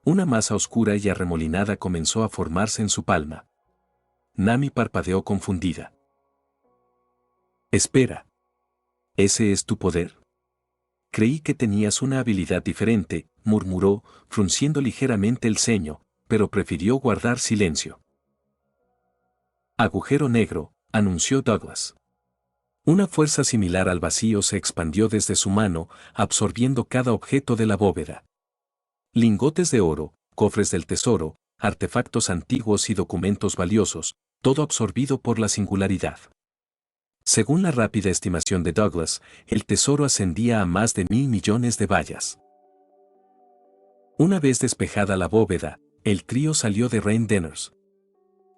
Una masa oscura y arremolinada comenzó a formarse en su palma. Nami parpadeó confundida. Espera. ¿Ese es tu poder? Creí que tenías una habilidad diferente, murmuró, frunciendo ligeramente el ceño, pero prefirió guardar silencio. Agujero negro, anunció Douglas. Una fuerza similar al vacío se expandió desde su mano, absorbiendo cada objeto de la bóveda. Lingotes de oro, cofres del tesoro, artefactos antiguos y documentos valiosos, todo absorbido por la singularidad. Según la rápida estimación de Douglas, el tesoro ascendía a más de 1.000 millones de bayas. Una vez despejada la bóveda, el trío salió de Rain Denners.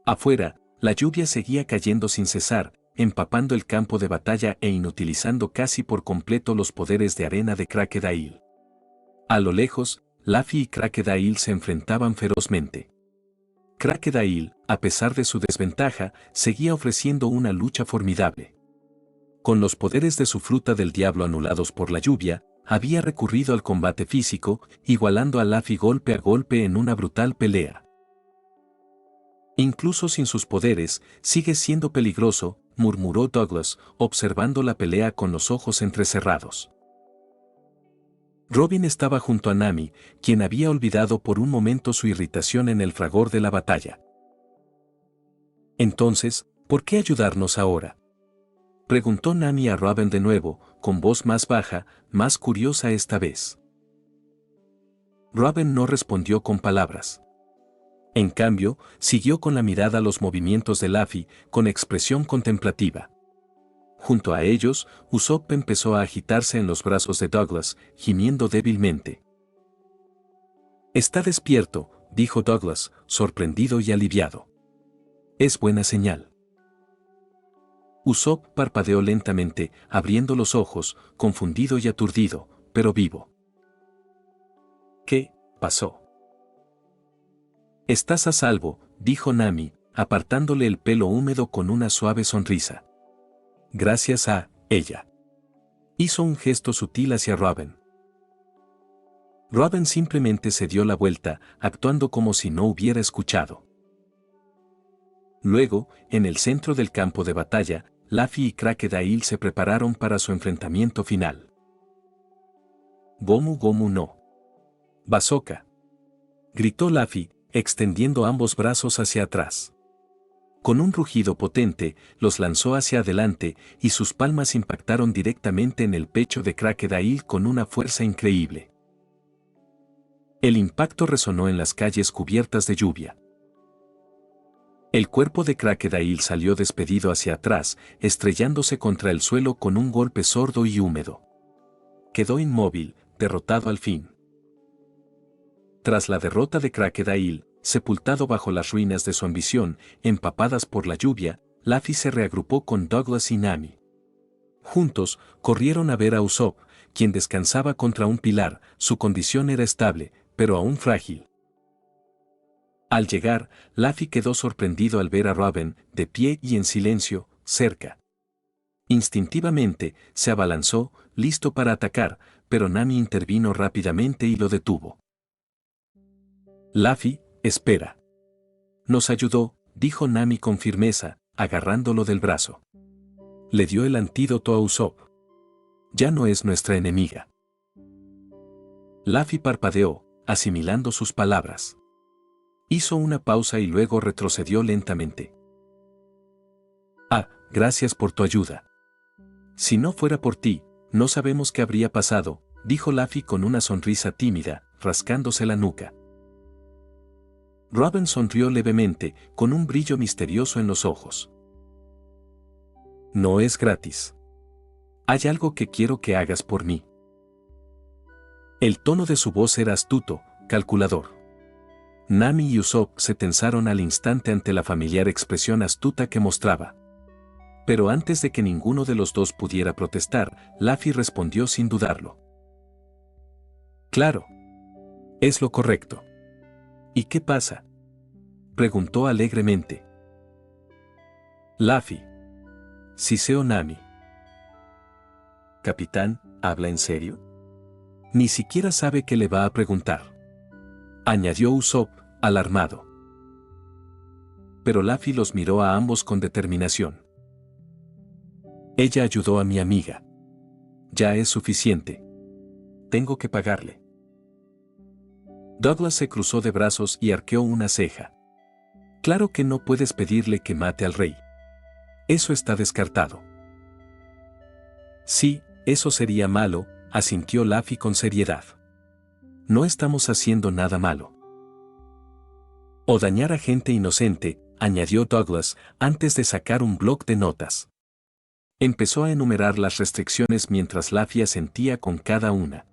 Afuera, la lluvia seguía cayendo sin cesar, empapando el campo de batalla e inutilizando casi por completo los poderes de arena de Crocodile. A lo lejos, Luffy y Crocodile se enfrentaban ferozmente. Crocodile, a pesar de su desventaja, seguía ofreciendo una lucha formidable. Con los poderes de su fruta del diablo anulados por la lluvia, había recurrido al combate físico, igualando a Luffy golpe a golpe en una brutal pelea. Incluso sin sus poderes, sigue siendo peligroso, murmuró Douglas, observando la pelea con los ojos entrecerrados. Robin estaba junto a Nami, quien había olvidado por un momento su irritación en el fragor de la batalla. Entonces, ¿por qué ayudarnos ahora?, preguntó Nami a Robin de nuevo, con voz más baja, más curiosa esta vez. Robin no respondió con palabras. En cambio, siguió con la mirada los movimientos de Luffy, con expresión contemplativa. Junto a ellos, Usopp empezó a agitarse en los brazos de Douglas, gimiendo débilmente. Está despierto, dijo Douglas, sorprendido y aliviado. Es buena señal. Usopp parpadeó lentamente, abriendo los ojos, confundido y aturdido, pero vivo. ¿Qué pasó? Estás a salvo, dijo Nami, apartándole el pelo húmedo con una suave sonrisa. Gracias a ella. Hizo un gesto sutil hacia Robin. Robin simplemente se dio la vuelta, actuando como si no hubiera escuchado. Luego, en el centro del campo de batalla, Luffy y Crocodile se prepararon para su enfrentamiento final. Gomu Gomu no Bazooka, gritó Luffy, extendiendo ambos brazos hacia atrás. Con un rugido potente, los lanzó hacia adelante y sus palmas impactaron directamente en el pecho de Crocodile con una fuerza increíble. El impacto resonó en las calles cubiertas de lluvia. El cuerpo de Crocodile salió despedido hacia atrás, estrellándose contra el suelo con un golpe sordo y húmedo. Quedó inmóvil, derrotado al fin. Tras la derrota de Crocodile, sepultado bajo las ruinas de su ambición, empapadas por la lluvia, Luffy se reagrupó con Douglas y Nami. Juntos, corrieron a ver a Usopp, quien descansaba contra un pilar. Su condición era estable, pero aún frágil. Al llegar, Luffy quedó sorprendido al ver a Robin, de pie y en silencio, cerca. Instintivamente, se abalanzó, listo para atacar, pero Nami intervino rápidamente y lo detuvo. Luffy, espera. Nos ayudó, dijo Nami con firmeza, agarrándolo del brazo. Le dio el antídoto a Usopp. Ya no es nuestra enemiga. Luffy parpadeó, asimilando sus palabras. Hizo una pausa y luego retrocedió lentamente. Ah, gracias por tu ayuda. Si no fuera por ti, no sabemos qué habría pasado, dijo Luffy con una sonrisa tímida, rascándose la nuca. Robin sonrió levemente, con un brillo misterioso en los ojos. No es gratis. Hay algo que quiero que hagas por mí. El tono de su voz era astuto, calculador. Nami y Usopp se tensaron al instante ante la familiar expresión astuta que mostraba. Pero antes de que ninguno de los dos pudiera protestar, Luffy respondió sin dudarlo. Claro. Es lo correcto. ¿Y qué pasa? Preguntó alegremente. Luffy. Siseo Nami. Capitán, ¿habla en serio? Ni siquiera sabe qué le va a preguntar. Añadió Usopp, alarmado. Pero Luffy los miró a ambos con determinación. Ella ayudó a mi amiga. Ya es suficiente. Tengo que pagarle. Douglas se cruzó de brazos y arqueó una ceja. Claro que no puedes pedirle que mate al rey. Eso está descartado. Sí, eso sería malo, asintió Luffy con seriedad. No estamos haciendo nada malo. O dañar a gente inocente, añadió Douglas, antes de sacar un bloc de notas. Empezó a enumerar las restricciones mientras Luffy asentía con cada una.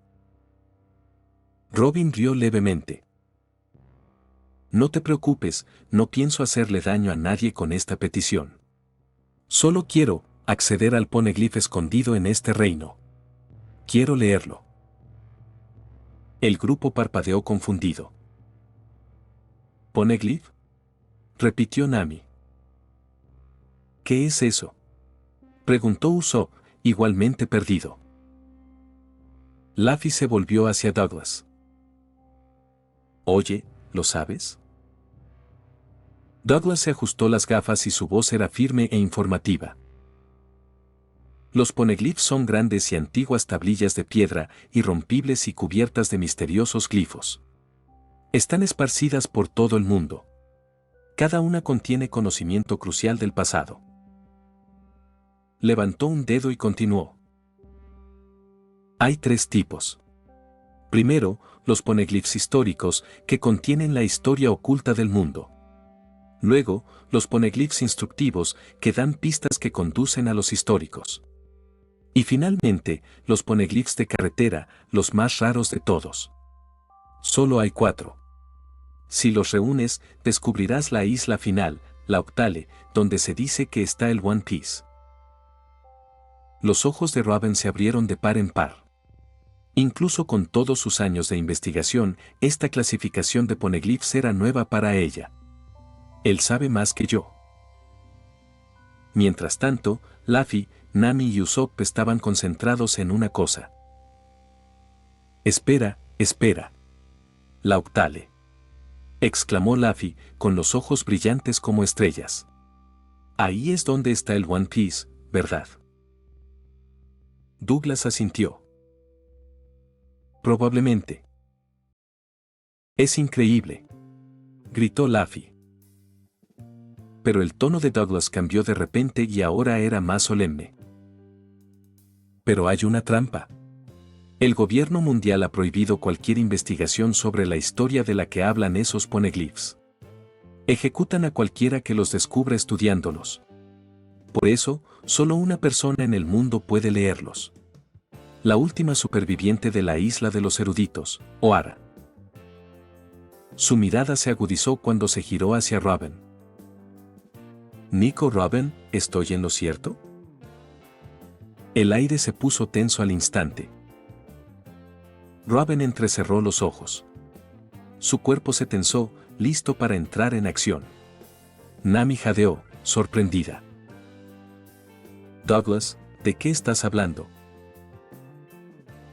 Robin rió levemente. No te preocupes, no pienso hacerle daño a nadie con esta petición. Solo quiero acceder al poneglyph escondido en este reino. Quiero leerlo. El grupo parpadeó confundido. ¿Poneglyph? Repitió Nami. ¿Qué es eso? Preguntó Usopp, igualmente perdido. Luffy se volvió hacia Douglas. Oye, ¿lo sabes? Douglas se ajustó las gafas y su voz era firme e informativa. Los poneglyphs son grandes y antiguas tablillas de piedra, irrompibles y cubiertas de misteriosos glifos. Están esparcidas por todo el mundo. Cada una contiene conocimiento crucial del pasado. Levantó un dedo y continuó. Hay tres tipos. Primero, los poneglyphs históricos, que contienen la historia oculta del mundo. Luego, los poneglyphs instructivos, que dan pistas que conducen a los históricos. Y finalmente, los poneglyphs de carretera, los más raros de todos. Solo hay 4. Si los reúnes, descubrirás la isla final, la Octale, donde se dice que está el One Piece. Los ojos de Robin se abrieron de par en par. Incluso con todos sus años de investigación, esta clasificación de poneglyphs era nueva para ella. Él sabe más que yo. Mientras tanto, Luffy, Nami y Usopp estaban concentrados en una cosa. Espera, espera. La Octale. Exclamó Luffy, con los ojos brillantes como estrellas. Ahí es donde está el One Piece, ¿verdad? Douglas asintió. Probablemente. Es increíble. Gritó Luffy. Pero el tono de Douglas cambió de repente y ahora era más solemne. Pero hay una trampa. El gobierno mundial ha prohibido cualquier investigación sobre la historia de la que hablan esos poneglyphs. Ejecutan a cualquiera que los descubra estudiándolos. Por eso, solo una persona en el mundo puede leerlos. La última superviviente de la isla de los eruditos, O'Hara. Su mirada se agudizó cuando se giró hacia Robin. «Nico Robin, ¿estoy en lo cierto?» El aire se puso tenso al instante. Robin entrecerró los ojos. Su cuerpo se tensó, listo para entrar en acción. Nami jadeó, sorprendida. «Douglas, ¿de qué estás hablando?»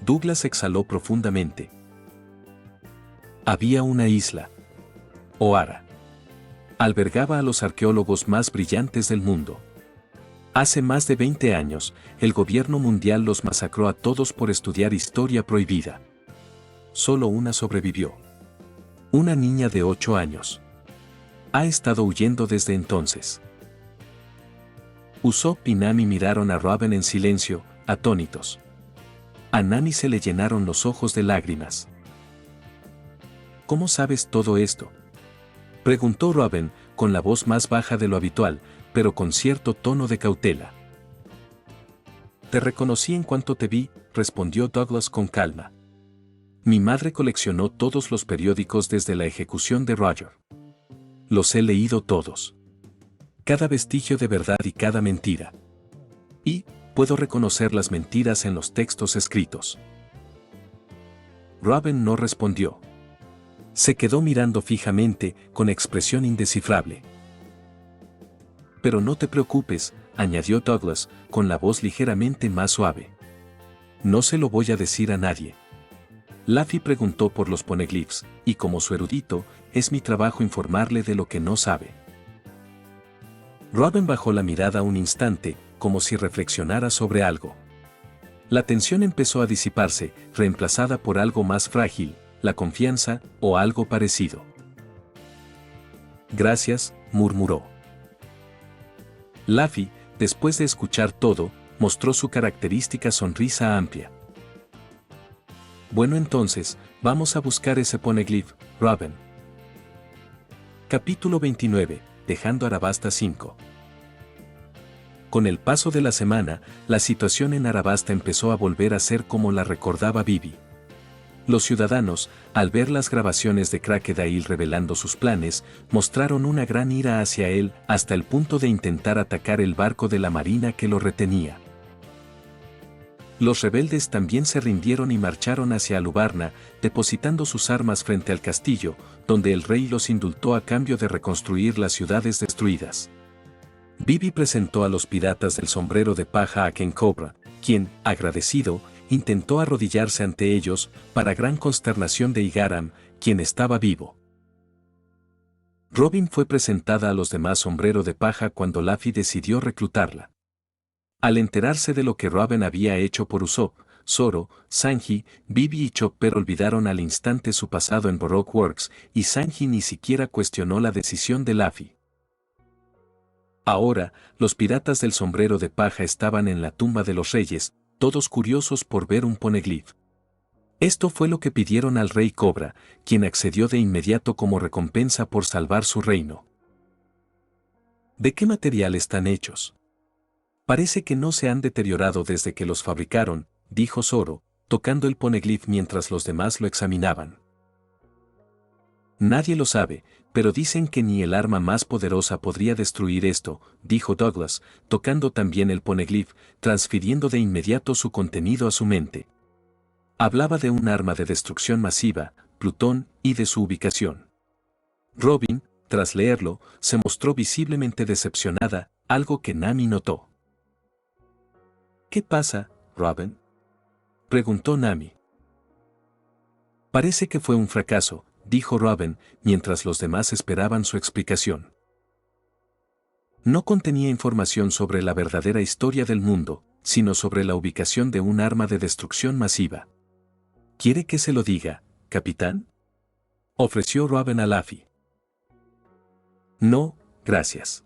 Douglas exhaló profundamente. Había una isla. O'Hara. Albergaba a los arqueólogos más brillantes del mundo. Hace más de 20 años, el gobierno mundial los masacró a todos por estudiar historia prohibida. Solo una sobrevivió. Una niña de 8 años. Ha estado huyendo desde entonces. Usopp y Nami miraron a Robin en silencio, atónitos. A Nami se le llenaron los ojos de lágrimas. ¿Cómo sabes todo esto?, preguntó Robin, con la voz más baja de lo habitual, pero con cierto tono de cautela. «Te reconocí en cuanto te vi», respondió Douglas con calma. «Mi madre coleccionó todos los periódicos desde la ejecución de Roger. Los he leído todos. Cada vestigio de verdad y cada mentira. Y puedo reconocer las mentiras en los textos escritos». Robin no respondió. Se quedó mirando fijamente, con expresión indescifrable. «Pero no te preocupes», añadió Douglas, con la voz ligeramente más suave. «No se lo voy a decir a nadie». Luffy preguntó por los poneglyphs, y como su erudito, es mi trabajo informarle de lo que no sabe. Robin bajó la mirada un instante, como si reflexionara sobre algo. La tensión empezó a disiparse, reemplazada por algo más frágil, la confianza, o algo parecido. «Gracias», murmuró. Luffy, después de escuchar todo, mostró su característica sonrisa amplia. «Bueno, entonces, vamos a buscar ese poneglyph, Robin». Capítulo 29, dejando Arabasta 5. Con el paso de la semana, la situación en Arabasta empezó a volver a ser como la recordaba Vivi. Los ciudadanos, al ver las grabaciones de Crocodile revelando sus planes, mostraron una gran ira hacia él hasta el punto de intentar atacar el barco de la marina que lo retenía. Los rebeldes también se rindieron y marcharon hacia Alubarna, depositando sus armas frente al castillo, donde el rey los indultó a cambio de reconstruir las ciudades destruidas. Vivi presentó a los piratas del sombrero de paja a Ken Cobra, quien, agradecido, intentó arrodillarse ante ellos, para gran consternación de Igaram, quien estaba vivo. Robin fue presentada a los demás sombrero de paja cuando Luffy decidió reclutarla. Al enterarse de lo que Robin había hecho por Usopp, Zoro, Sanji, Vivi y Chopper olvidaron al instante su pasado en Baroque Works, y Sanji ni siquiera cuestionó la decisión de Luffy. Ahora, los piratas del sombrero de paja estaban en la tumba de los reyes, todos curiosos por ver un poneglyph. Esto fue lo que pidieron al rey Cobra, quien accedió de inmediato como recompensa por salvar su reino. ¿De qué material están hechos? Parece que no se han deteriorado desde que los fabricaron, dijo Zoro, tocando el poneglyph mientras los demás lo examinaban. Nadie lo sabe, pero dicen que ni el arma más poderosa podría destruir esto, dijo Douglas, tocando también el poneglyph, transfiriendo de inmediato su contenido a su mente. Hablaba de un arma de destrucción masiva, Plutón, y de su ubicación. Robin, tras leerlo, se mostró visiblemente decepcionada, algo que Nami notó. ¿Qué pasa, Robin?, preguntó Nami. Parece que fue un fracaso, dijo Robin, mientras los demás esperaban su explicación. No contenía información sobre la verdadera historia del mundo, sino sobre la ubicación de un arma de destrucción masiva. ¿Quiere que se lo diga, capitán?, ofreció Robin a Luffy. No, gracias.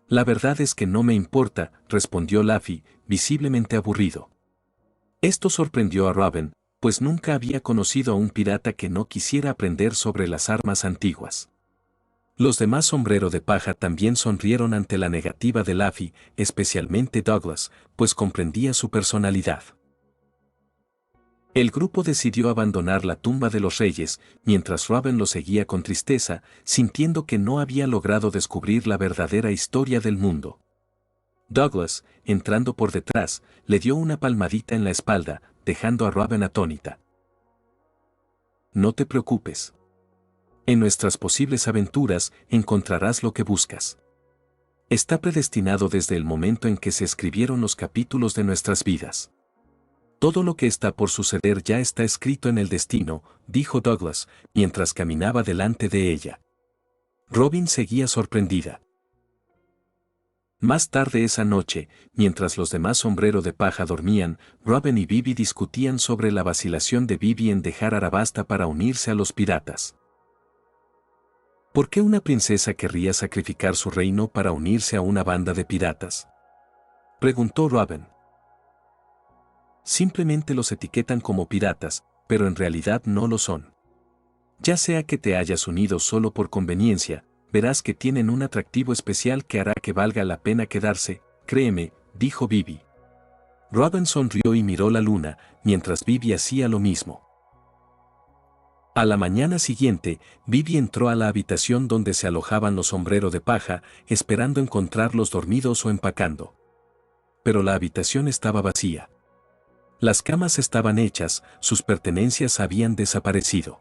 La verdad es que no me importa, respondió Luffy, visiblemente aburrido. Esto sorprendió a Robin, pues nunca había conocido a un pirata que no quisiera aprender sobre las armas antiguas. Los demás Sombrero de Paja también sonrieron ante la negativa de Luffy, especialmente Douglas, pues comprendía su personalidad. El grupo decidió abandonar la tumba de los reyes, mientras Robin lo seguía con tristeza, sintiendo que no había logrado descubrir la verdadera historia del mundo. Douglas, entrando por detrás, le dio una palmadita en la espalda, dejando a Robin atónita. No te preocupes. En nuestras posibles aventuras encontrarás lo que buscas. Está predestinado desde el momento en que se escribieron los capítulos de nuestras vidas. Todo lo que está por suceder ya está escrito en el destino, dijo Douglas, mientras caminaba delante de ella. Robin seguía sorprendida. Más tarde esa noche, mientras los demás Sombrero de Paja dormían, Robin y Vivi discutían sobre la vacilación de Vivi en dejar Arabasta para unirse a los piratas. ¿Por qué una princesa querría sacrificar su reino para unirse a una banda de piratas?, preguntó Robin. Simplemente los etiquetan como piratas, pero en realidad no lo son. Ya sea que te hayas unido solo por conveniencia, verás que tienen un atractivo especial que hará que valga la pena quedarse, créeme, dijo Vivi. Robin sonrió y miró la luna, mientras Vivi hacía lo mismo. A la mañana siguiente, Vivi entró a la habitación donde se alojaban los Sombrero de Paja, esperando encontrarlos dormidos o empacando. Pero la habitación estaba vacía. Las camas estaban hechas, sus pertenencias habían desaparecido.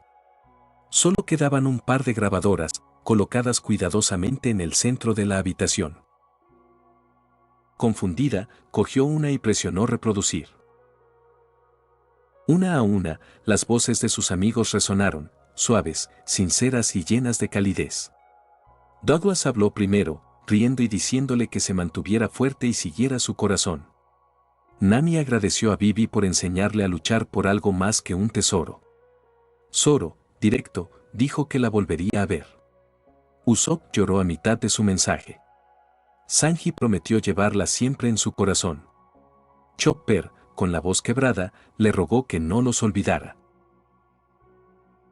Solo quedaban un par de grabadoras, colocadas cuidadosamente en el centro de la habitación. Confundida, cogió una y presionó reproducir. Una a una, las voces de sus amigos resonaron, suaves, sinceras y llenas de calidez. Douglas habló primero, riendo y diciéndole que se mantuviera fuerte y siguiera su corazón. Nami agradeció a Vivi por enseñarle a luchar por algo más que un tesoro. Zoro, directo, dijo que la volvería a ver. Usopp lloró a mitad de su mensaje. Sanji prometió llevarla siempre en su corazón. Chopper, con la voz quebrada, le rogó que no los olvidara.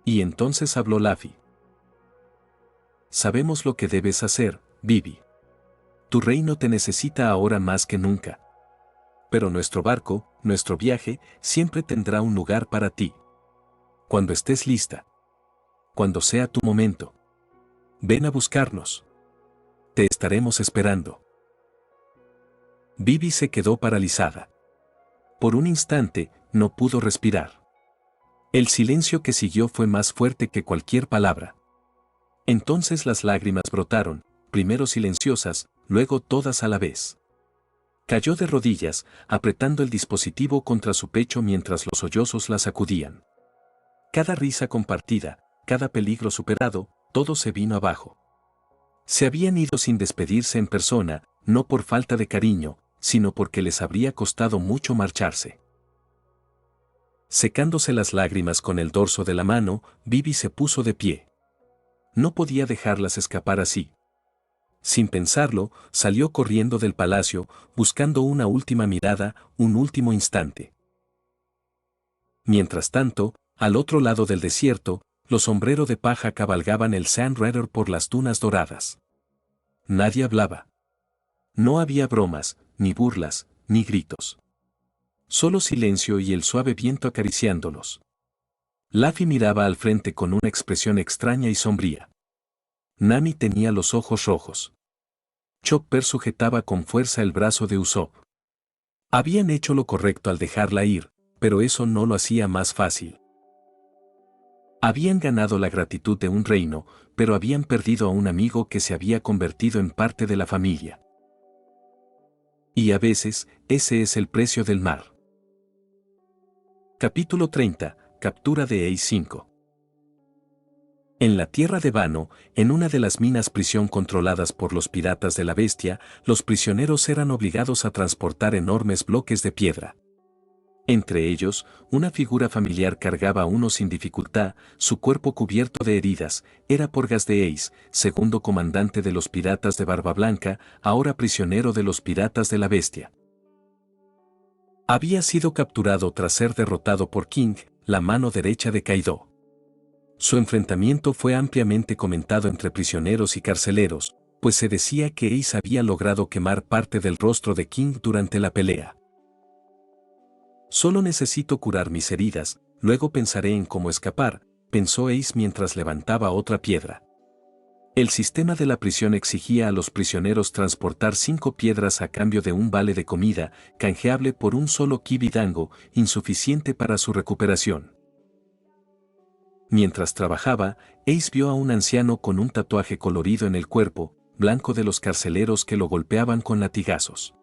Y entonces habló Luffy. Sabemos lo que debes hacer, Vivi. Tu reino te necesita ahora más que nunca. Pero nuestro barco, nuestro viaje, siempre tendrá un lugar para ti. Cuando estés lista. Cuando sea tu momento. Ven a buscarnos. Te estaremos esperando. Vivi se quedó paralizada. Por un instante, no pudo respirar. El silencio que siguió fue más fuerte que cualquier palabra. Entonces las lágrimas brotaron, primero silenciosas, luego todas a la vez. Cayó de rodillas, apretando el dispositivo contra su pecho mientras los sollozos la sacudían. Cada risa compartida, cada peligro superado, todo se vino abajo. Se habían ido sin despedirse en persona, no por falta de cariño, sino porque les habría costado mucho marcharse. Secándose las lágrimas con el dorso de la mano, Vivi se puso de pie. No podía dejarlas escapar así. Sin pensarlo, salió corriendo del palacio, buscando una última mirada, un último instante. Mientras tanto, al otro lado del desierto, los Sombrero de Paja cabalgaban el Sand River por las dunas doradas. Nadie hablaba. No había bromas, ni burlas, ni gritos. Solo silencio y el suave viento acariciándolos. Luffy miraba al frente con una expresión extraña y sombría. Nami tenía los ojos rojos. Chopper sujetaba con fuerza el brazo de Usopp. Habían hecho lo correcto al dejarla ir, pero eso no lo hacía más fácil. Habían ganado la gratitud de un reino, pero habían perdido a un amigo que se había convertido en parte de la familia. Y a veces, ese es el precio del mar. Capítulo 30. Captura de Ace 5. En la tierra de Wano, en una de las minas prisión controladas por los piratas de la bestia, los prisioneros eran obligados a transportar enormes bloques de piedra. Entre ellos, una figura familiar cargaba a uno sin dificultad, su cuerpo cubierto de heridas, era Porgas de Ace, segundo comandante de los piratas de Barba Blanca, ahora prisionero de los piratas de la bestia. Había sido capturado tras ser derrotado por King, la mano derecha de Kaido. Su enfrentamiento fue ampliamente comentado entre prisioneros y carceleros, pues se decía que Ace había logrado quemar parte del rostro de King durante la pelea. Solo necesito curar mis heridas, luego pensaré en cómo escapar, pensó Ace mientras levantaba otra piedra. El sistema de la prisión exigía a los prisioneros transportar 5 piedras a cambio de un vale de comida, canjeable por un solo kibidango, insuficiente para su recuperación. Mientras trabajaba, Ace vio a un anciano con un tatuaje colorido en el cuerpo, blanco de los carceleros que lo golpeaban con latigazos.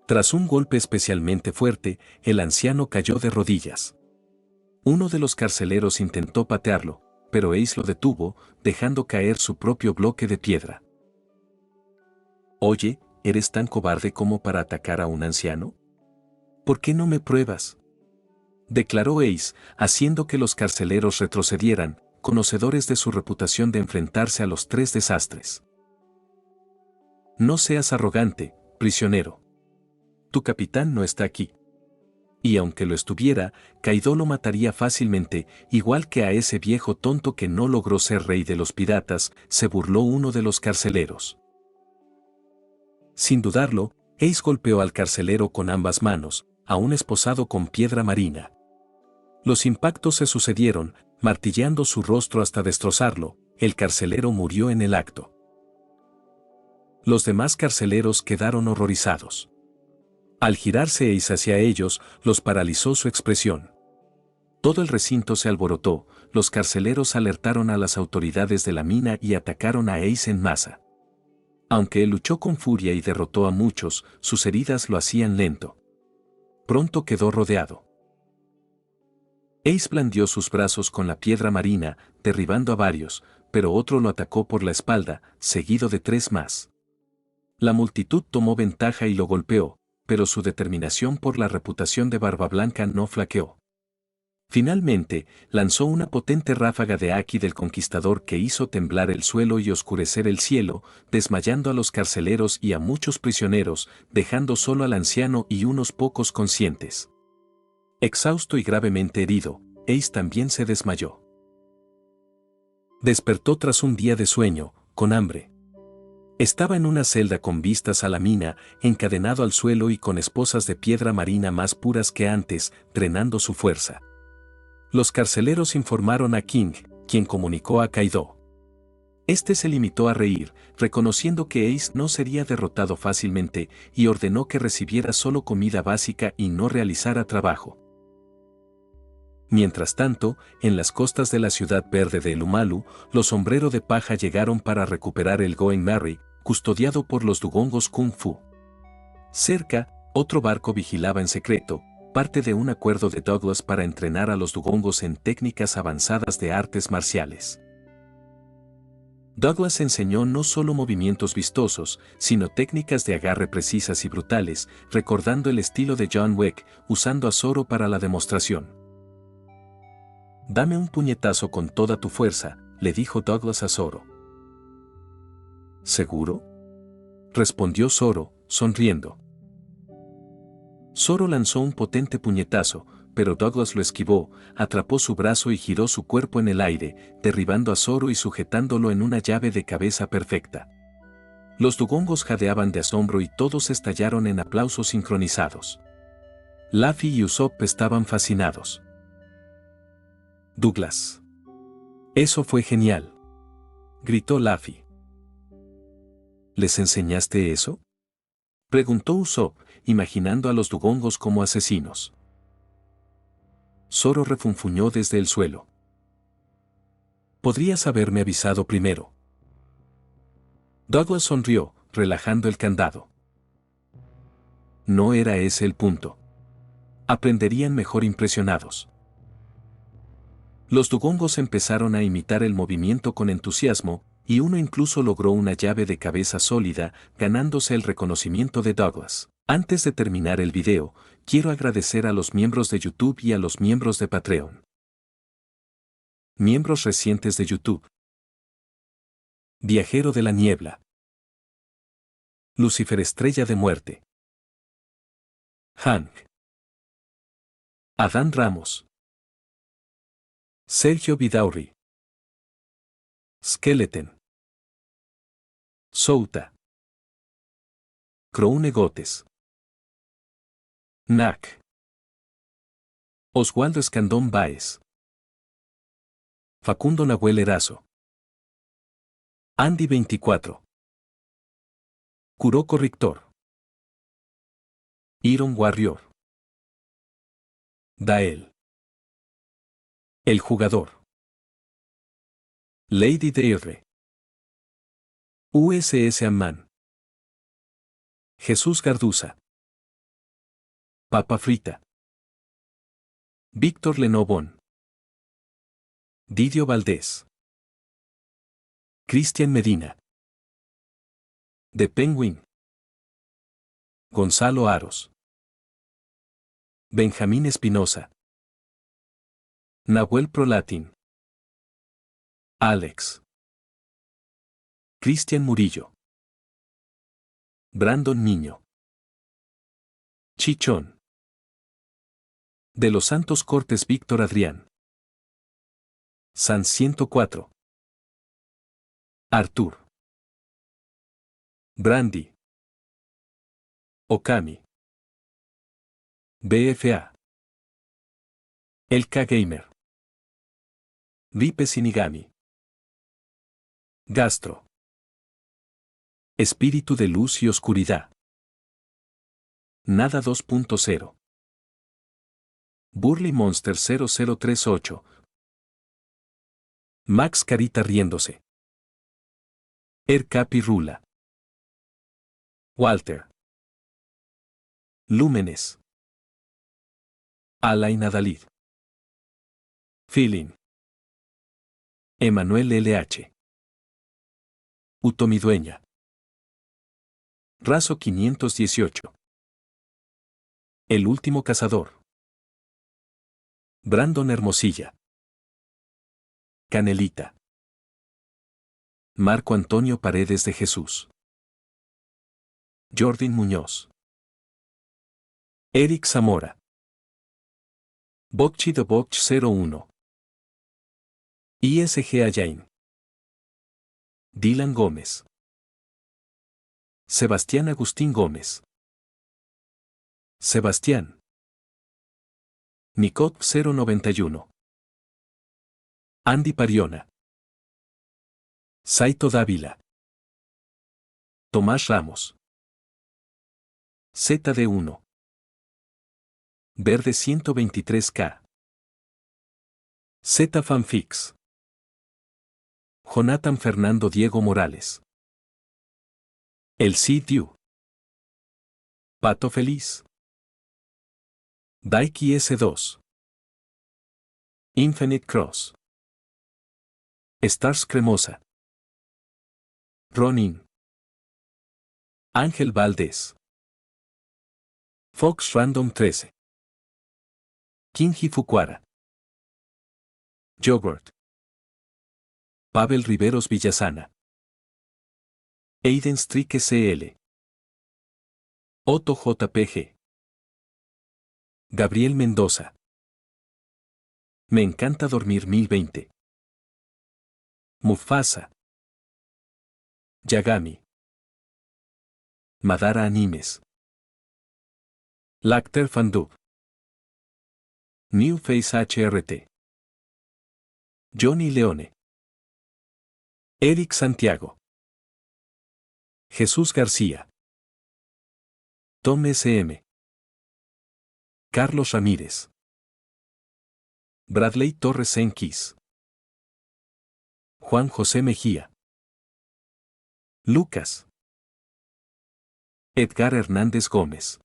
Tras un golpe especialmente fuerte, el anciano cayó de rodillas. Uno de los carceleros intentó patearlo, pero Ace lo detuvo, dejando caer su propio bloque de piedra. Oye, ¿eres tan cobarde como para atacar a un anciano? ¿Por qué no me pruebas? Declaró Ace, haciendo que los carceleros retrocedieran, conocedores de su reputación de enfrentarse a los 3 desastres. No seas arrogante, prisionero. Tu capitán no está aquí. Y aunque lo estuviera, Kaido lo mataría fácilmente, igual que a ese viejo tonto que no logró ser rey de los piratas, se burló uno de los carceleros. Sin dudarlo, Ace golpeó al carcelero con ambas manos, aún esposado con piedra marina. Los impactos se sucedieron, martilleando su rostro hasta destrozarlo, el carcelero murió en el acto. Los demás carceleros quedaron horrorizados. Al girarse Ace hacia ellos, los paralizó su expresión. Todo el recinto se alborotó, los carceleros alertaron a las autoridades de la mina y atacaron a Ace en masa. Aunque él luchó con furia y derrotó a muchos, sus heridas lo hacían lento. Pronto quedó rodeado. Ace blandió sus brazos con la piedra marina, derribando a varios, pero otro lo atacó por la espalda, seguido de 3 más. La multitud tomó ventaja y lo golpeó, pero su determinación por la reputación de Barba Blanca no flaqueó. Finalmente, lanzó una potente ráfaga de haki del conquistador que hizo temblar el suelo y oscurecer el cielo, desmayando a los carceleros y a muchos prisioneros, dejando solo al anciano y unos pocos conscientes. Exhausto y gravemente herido, Ace también se desmayó. Despertó tras un día de sueño, con hambre. Estaba en una celda con vistas a la mina, encadenado al suelo y con esposas de piedra marina más puras que antes, drenando su fuerza. Los carceleros informaron a King, quien comunicó a Kaido. Este se limitó a reír, reconociendo que Ace no sería derrotado fácilmente, y ordenó que recibiera solo comida básica y no realizara trabajo. Mientras tanto, en las costas de la ciudad verde de Lumalu, los sombreros de paja llegaron para recuperar el Going Merry, custodiado por los dugongos Kung Fu. Cerca, otro barco vigilaba en secreto, parte de un acuerdo de Douglas para entrenar a los dugongos en técnicas avanzadas de artes marciales. Douglas enseñó no solo movimientos vistosos, sino técnicas de agarre precisas y brutales, recordando el estilo de John Wick, usando a Zoro para la demostración. «Dame un puñetazo con toda tu fuerza», le dijo Douglas a Zoro. «¿Seguro?», respondió Zoro, sonriendo. Zoro lanzó un potente puñetazo, pero Douglas lo esquivó, atrapó su brazo y giró su cuerpo en el aire, derribando a Zoro y sujetándolo en una llave de cabeza perfecta. Los dugongos jadeaban de asombro y todos estallaron en aplausos sincronizados. Luffy y Usopp estaban fascinados. «Douglas. Eso fue genial», gritó Luffy. «¿Les enseñaste eso?», preguntó Usopp, imaginando a los dugongos como asesinos. Zoro refunfuñó desde el suelo. «Podrías haberme avisado primero». Douglas sonrió, relajando el candado. No era ese el punto. Aprenderían mejor impresionados. Los dugongos empezaron a imitar el movimiento con entusiasmo, y uno incluso logró una llave de cabeza sólida, ganándose el reconocimiento de Douglas. Antes de terminar el video, quiero agradecer a los miembros de YouTube y a los miembros de Patreon. Miembros recientes de YouTube. Viajero de la Niebla. Lucifer Estrella de Muerte. Hank. Adán Ramos. Sergio Vidaurri. Skeleton. Souta. Croune Gotes. Knack. Oswaldo Escandón Báez. Facundo Nahuel Erazo. Andy 24. Kuroko Rictor. Iron Warrior. Dael. El jugador. Lady DR. USS Amman. Jesús Garduza. Papa Frita. Víctor Lenovón. Didio Valdés. Cristian Medina. The Penguin. Gonzalo Aros. Benjamín Espinosa. Nahuel Prolatin. Alex. Cristian Murillo. Brandon Niño. Chichón. De los Santos Cortes Víctor Adrián. San 104. Artur. Brandy. Okami. BFA. El K-Gamer. Ripe Sinigami. Gastro. Espíritu de luz y oscuridad. Nada 2.0. Burly Monster 0038. Max Carita riéndose. Ercapi Rula. Walter. Lúmenes. Alain Adalid. Feeling. Emanuel LH. Utomidueña. Razo 518. El último cazador. Brandon Hermosilla. Canelita. Marco Antonio Paredes de Jesús. Jordin Muñoz. Eric Zamora. Bokchi de Bokch 01. ISG Ayain. Dylan Gómez. Sebastián Agustín Gómez. Sebastián. Nicot 091. Andy Pariona. Saito Dávila. Tomás Ramos. ZD1. Verde 123K. Z Fanfix. Jonathan Fernando Diego Morales. El Cid. Pato Feliz. Daiki S2. Infinite Cross. Stars Cremosa. Ronin. Ángel Valdés. Fox Random 13. Kinji Fukuara. Yogurt. Pavel Riveros Villasana. Aiden Strick SL. Otto JPG. Gabriel Mendoza. Me encanta dormir 1020. Mufasa. Yagami. Madara Animes. Lacter Fandub. New Face HRT. Johnny Leone. Eric Santiago. Jesús García. Tom SM. Carlos Ramírez. Bradley Torres Enquis. Juan José Mejía. Lucas. Edgar Hernández Gómez.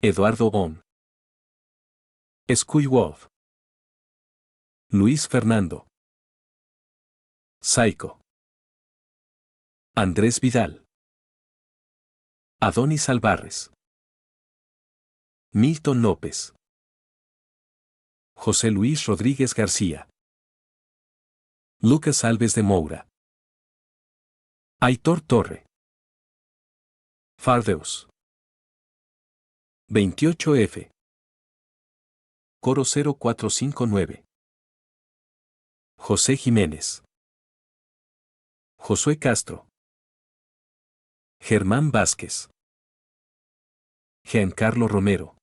Eduardo On. Wolf. Luis Fernando. Saico. Andrés Vidal. Adonis Alvarez. Milton López. José Luis Rodríguez García. Lucas Alves de Moura. Aitor Torre. Fardeus. 28F. Coro 0459. José Jiménez. Josué Castro. Germán Vázquez. Giancarlo Romero.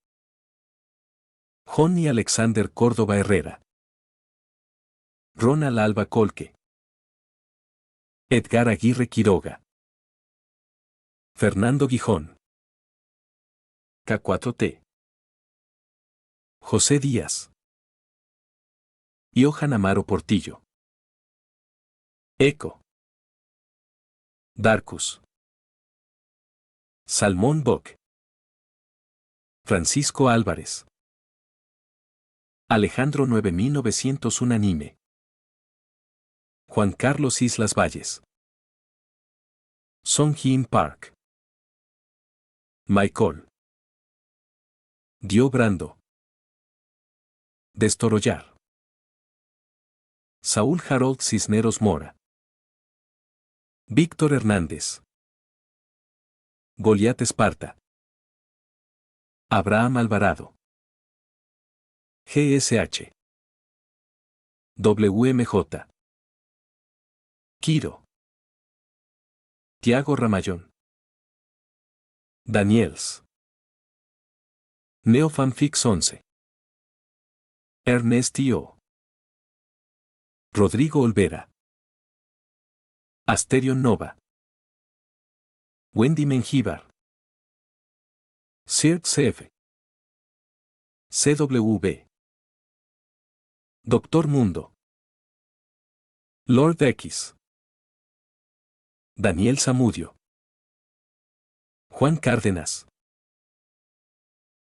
Johnny Alexander Córdoba Herrera. Ronald Alba Colque. Edgar Aguirre Quiroga. Fernando Gijón. K4T. José Díaz. Johan Amaro Portillo. Eco. Darkus. Salmón Bock. Francisco Álvarez. Alejandro 9901 Anime. Juan Carlos Islas Valles. Song Hyun Park. Michael. Dio Brando. Destorollar. Saúl Harold Cisneros Mora. Víctor Hernández. Goliat Esparta. Abraham Alvarado. GSH. WMJ. Quiro. Tiago Ramallón. Daniels. Neofanfix 11. Ernest Io. Rodrigo Olvera. Asterion Nova. Wendy Mengíbar. Sir CF. CW. Doctor Mundo. Lord X. Daniel Zamudio. Juan Cárdenas.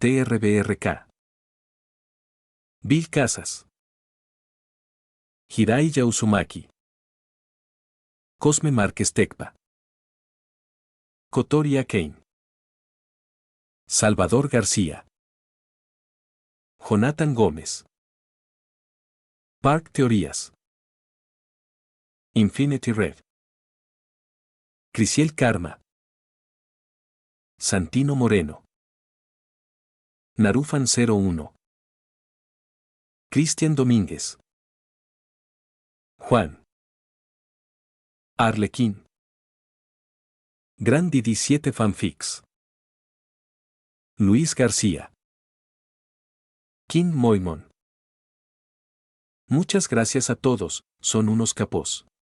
TRBRK. Bill Casas. Hirai Yausumaki. Cosme Márquez Tecpa. Cotoria Kane. Salvador García. Jonathan Gómez. Park Teorías. Infinity Red. Crisiel Karma. Santino Moreno. Narufan 01. Cristian Domínguez. Juan. Arlequín. Grandi 17 Fanfics. Luis García. Kim Moimon. Muchas gracias a todos, son unos capos.